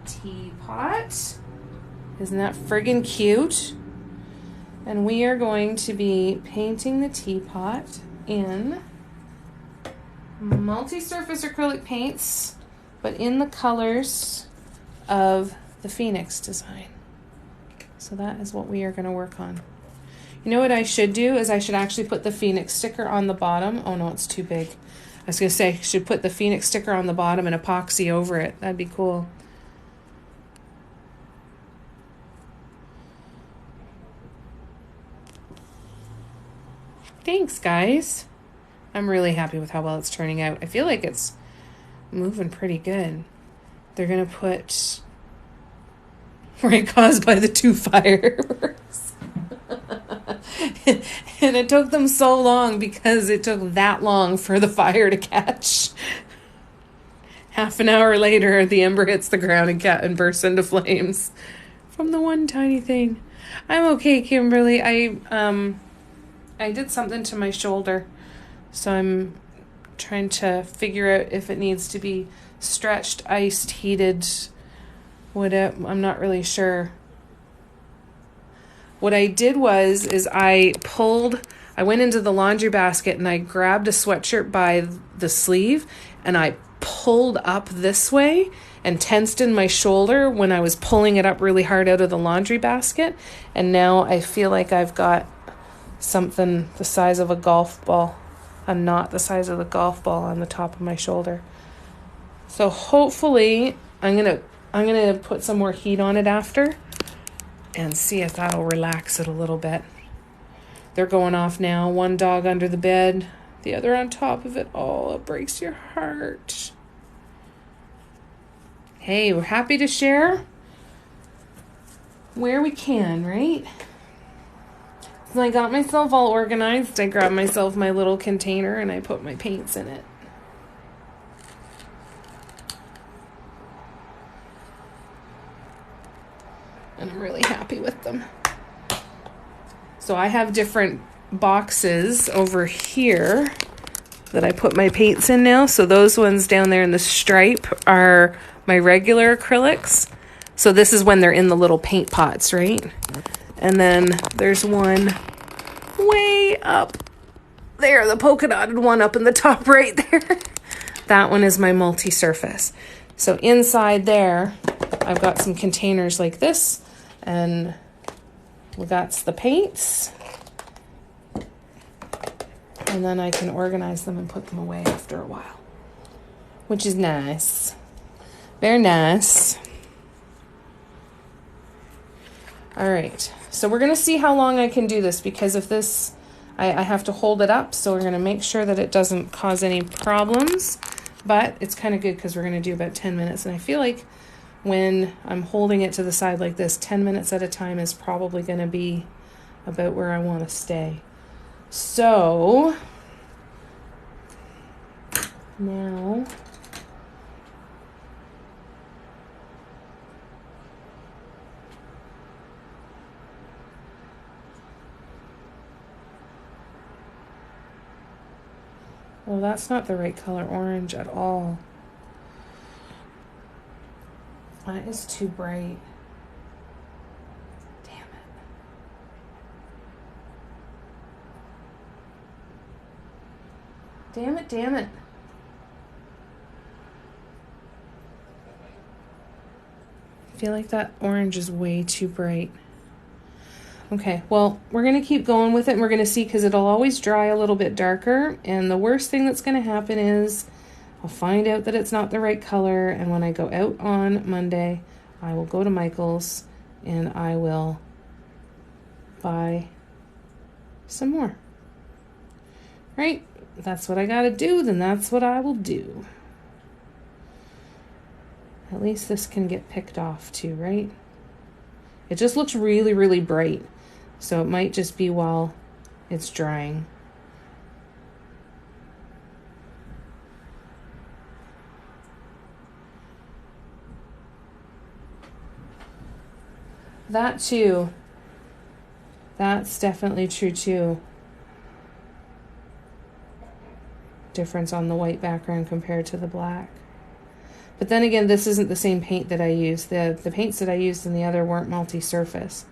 Teapot. Isn't that friggin' cute? And we are going to be painting the teapot in multi-surface acrylic paints, but in the colors of the Phoenix design. So that is what we are going to work on. You know what I should do is I should actually put the Phoenix sticker on the bottom. Oh no, it's too big. I was going to say I should put the Phoenix sticker on the bottom and epoxy over it. That'd be cool. Thanks, guys. I'm really happy with how well it's turning out. I feel like it's moving pretty good. They're going to put right caused by the 2 fireworks. And it took them so long because it took that long for the fire to catch. Half an hour later, the ember hits the ground and bursts into flames from the one tiny thing. I'm okay, Kimberly. I did something to my shoulder, so I'm trying to figure out if it needs to be stretched, iced, heated. I'm not really sure. What I did is I went into the laundry basket and I grabbed a sweatshirt by the sleeve and I pulled up this way and tensed in my shoulder when I was pulling it up really hard out of the laundry basket. And now I feel like I've got something the size of a golf ball, a knot the size of the golf ball on the top of my shoulder. So hopefully I'm gonna put some more heat on it after and see if that'll relax it a little bit. They're going off now. One dog under the bed, the other on top of it. Oh, it breaks your heart. Hey, we're happy to share where we can, right? So I got myself all organized. I grabbed myself my little container and I put my paints in it. And I'm really happy with them. So I have different boxes over here that I put my paints in now. So those ones down there in the stripe are my regular acrylics. So this is when they're in the little paint pots, right? And then there's one way up there, the polka dotted one up in the top right there. That one is my multi-surface. So inside there, I've got some containers like this, and that's the paints. And then I can organize them and put them away after a while, which is nice. Very nice. All right, so we're going to see how long I can do this, because if this, I have to hold it up, so we're going to make sure that it doesn't cause any problems, but it's kind of good because we're going to do about 10 minutes, and I feel like when I'm holding it to the side like this, 10 minutes at a time is probably going to be about where I want to stay. So now well, that's not the right color orange at all. That is too bright. Damn it. Damn it, damn it. feel like that orange is way too bright. Okay, well, we're going to keep going with it, and we're going to see, because it'll always dry a little bit darker, and the worst thing that's going to happen is I'll find out that it's not the right color, and when I go out on Monday, I will go to Michael's and I will buy some more. Right? That's what I got to do, then that's what I will do. At least this can get picked off too, right? It just looks really, really bright. So it might just be while it's drying. That too. That's definitely true too. Difference on the white background compared to the black. But then again, this isn't the same paint that I used. The paints that I used in the other weren't multi-surface.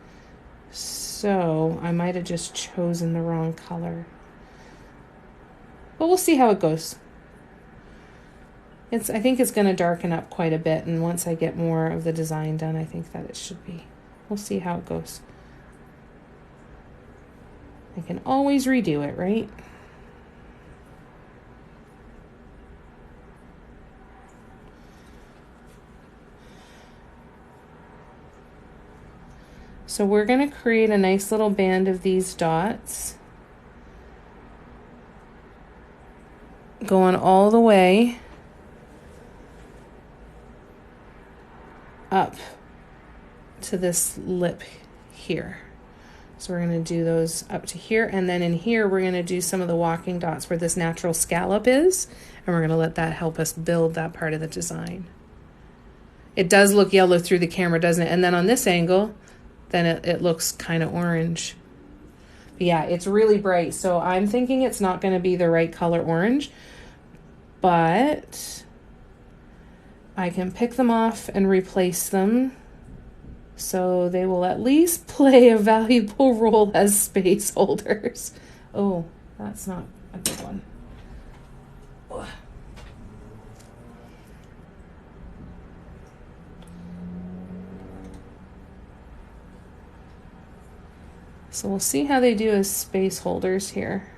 So I might have just chosen the wrong color. But we'll see how it goes. I think it's going to darken up quite a bit, and once I get more of the design done, I think that it should be. We'll see how it goes. I can always redo it, right? So we're going to create a nice little band of these dots, going all the way up to this lip here. So we're going to do those up to here, and then in here we're going to do some of the walking dots where this natural scallop is, and we're going to let that help us build that part of the design. It does look yellow through the camera, doesn't it? And then on this angle, then it looks kind of orange. But yeah, it's really bright, so I'm thinking it's not going to be the right color orange, but I can pick them off and replace them so they will at least play a valuable role as space holders. Oh, that's not a good one. Ugh. So we'll see how they do as space holders here.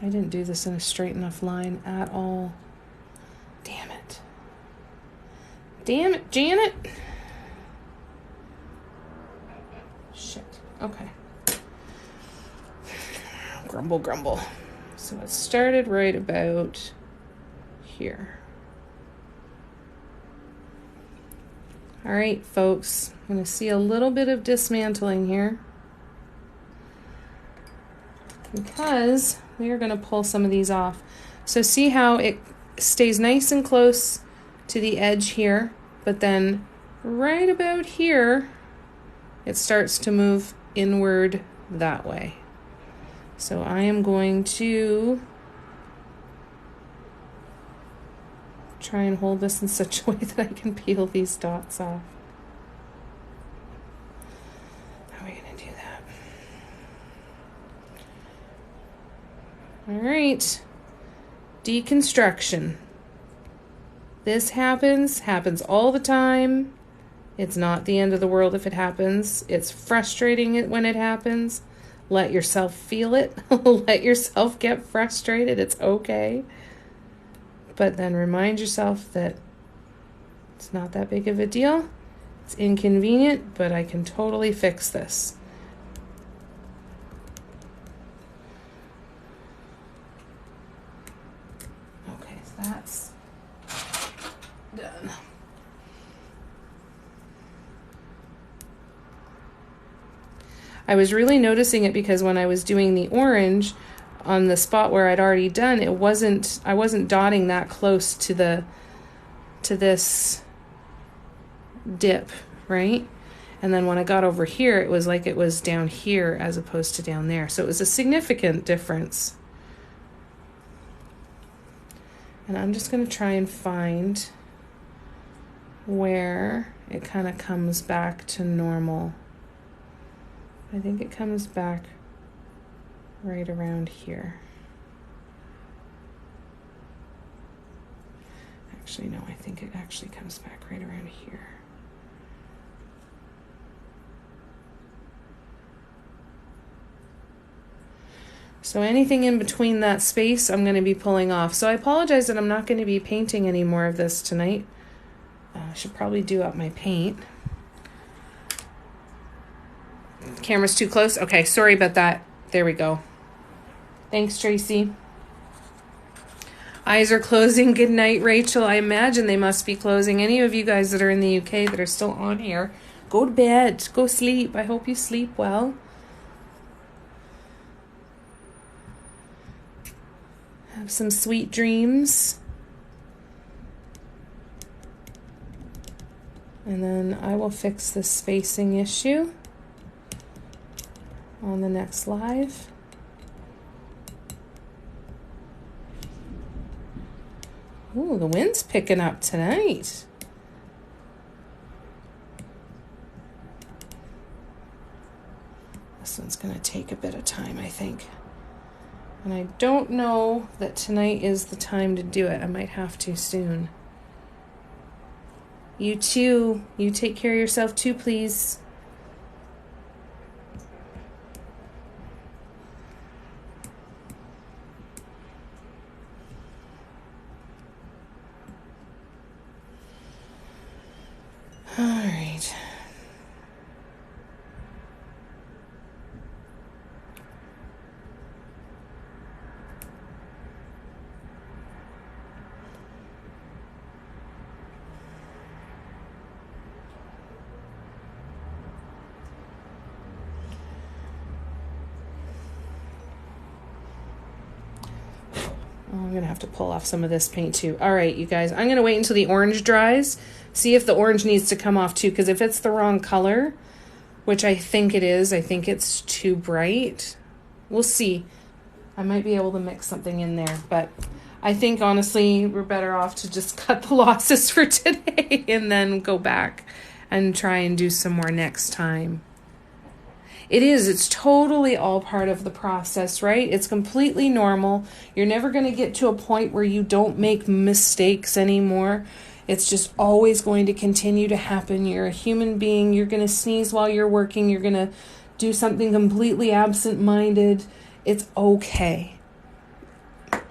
I didn't do this in a straight enough line at all. Damn it. Damn it, Janet. Shit. Okay. Grumble, grumble. So it started right about here. All right, folks. I'm going to see a little bit of dismantling here, because we are going to pull some of these off. So see how it stays nice and close to the edge here, but then right about here, it starts to move inward that way. So I am going to try and hold this in such a way that I can peel these dots off. How are we going to do that? All right. Deconstruction. This happens all the time. It's not the end of the world if it happens. It's frustrating when it happens. Let yourself feel it. Let yourself get frustrated. It's okay. But then remind yourself that it's not that big of a deal. It's inconvenient, but I can totally fix this. Okay, so that's done. I was really noticing it because when I was doing the orange on the spot where I'd already done, I wasn't dotting that close to this dip, right? And then when I got over here, it was like it was down here as opposed to down there. So it was a significant difference. And I'm just going to try and find where it kind of comes back to normal. I think it comes back right around here. Actually, no, I think it actually comes back right around here. So anything in between that space, I'm going to be pulling off. So I apologize that I'm not going to be painting any more of this tonight. I should probably do up my paint. Camera's too close. Okay, sorry about that. There we go. Thanks, Tracy. Eyes are closing. Good night, Rachel. I imagine they must be closing. Any of you guys that are in the UK that are still on here, go to bed. Go sleep. I hope you sleep well. Have some sweet dreams. And then I will fix the spacing issue on the next live. Ooh, the wind's picking up tonight. This one's going to take a bit of time, I think. And I don't know that tonight is the time to do it. I might have to soon. You too. You take care of yourself too, please. All right. I'm going to have to pull off some of this paint too. All right, you guys, I'm going to wait until the orange dries. See if the orange needs to come off too, because if it's the wrong color, which I think it is, I think it's too bright. We'll see. I might be able to mix something in there, but I think honestly we're better off to just cut the losses for today and then go back and try and do some more next time. It's totally all part of the process, right? It's completely normal. You're never going to get to a point where you don't make mistakes anymore. It's just always going to continue to happen. You're a human being. You're going to sneeze while you're working. You're going to do something completely absent-minded. It's okay.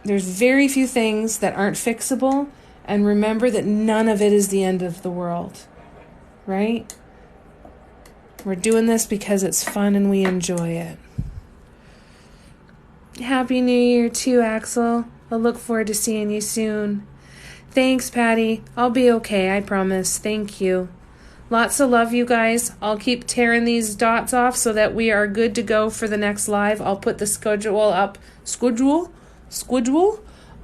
There's very few things that aren't fixable. And remember that none of it is the end of the world, right? We're doing this because it's fun and we enjoy it. Happy New Year too, Axel. I'll look forward to seeing you soon. Thanks, Patty. I'll be okay, I promise. Thank you. Lots of love, you guys. I'll keep tearing these dots off so that we are good to go for the next live. I'll put the schedule up. Schedule?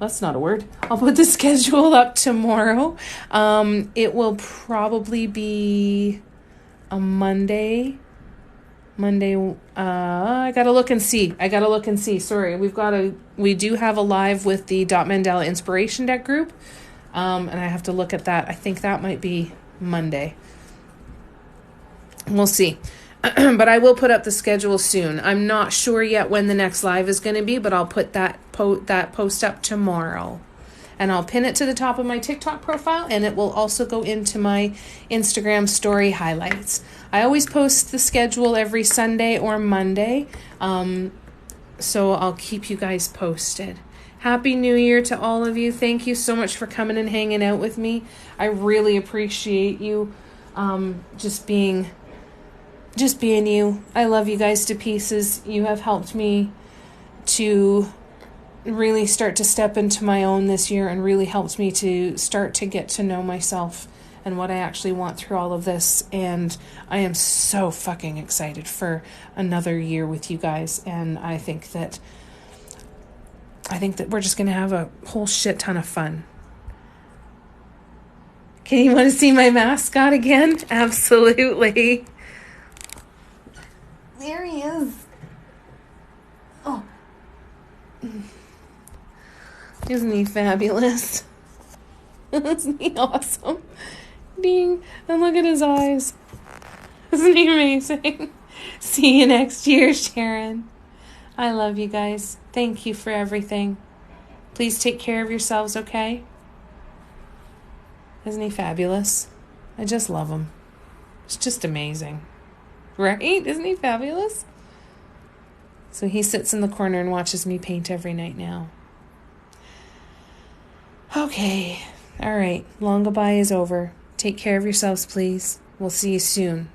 That's not a word. I'll put the schedule up tomorrow. It will probably be a Monday. I gotta look and see. Sorry, we do have a live with the Dot Mandela Inspiration Deck group. And I have to look at that. I think that might be Monday. We'll see. But I will put up the schedule soon. I'm not sure yet when the next live is going to be, but I'll put that post up tomorrow. And I'll pin it to the top of my TikTok profile, and it will also go into my Instagram story highlights. I always post the schedule every Sunday or Monday, so I'll keep you guys posted. Happy New Year to all of you. Thank you so much for coming and hanging out with me. I really appreciate you just being you. I love you guys to pieces. You have helped me to really start to step into my own this year and really helped me to start to get to know myself and what I actually want through all of this. And I am so fucking excited for another year with you guys. And I think that we're just going to have a whole shit ton of fun. Okay, you want to see my mascot again? Absolutely. There he is. Oh. Isn't he fabulous? Isn't he awesome? Ding. And look at his eyes. Isn't he amazing? See you next year, Sharon. I love you guys. Thank you for everything. Please take care of yourselves, okay? Isn't he fabulous? I just love him. It's just amazing. Right? Isn't he fabulous? So he sits in the corner and watches me paint every night now. Okay. All right. Long goodbye is over. Take care of yourselves, please. We'll see you soon.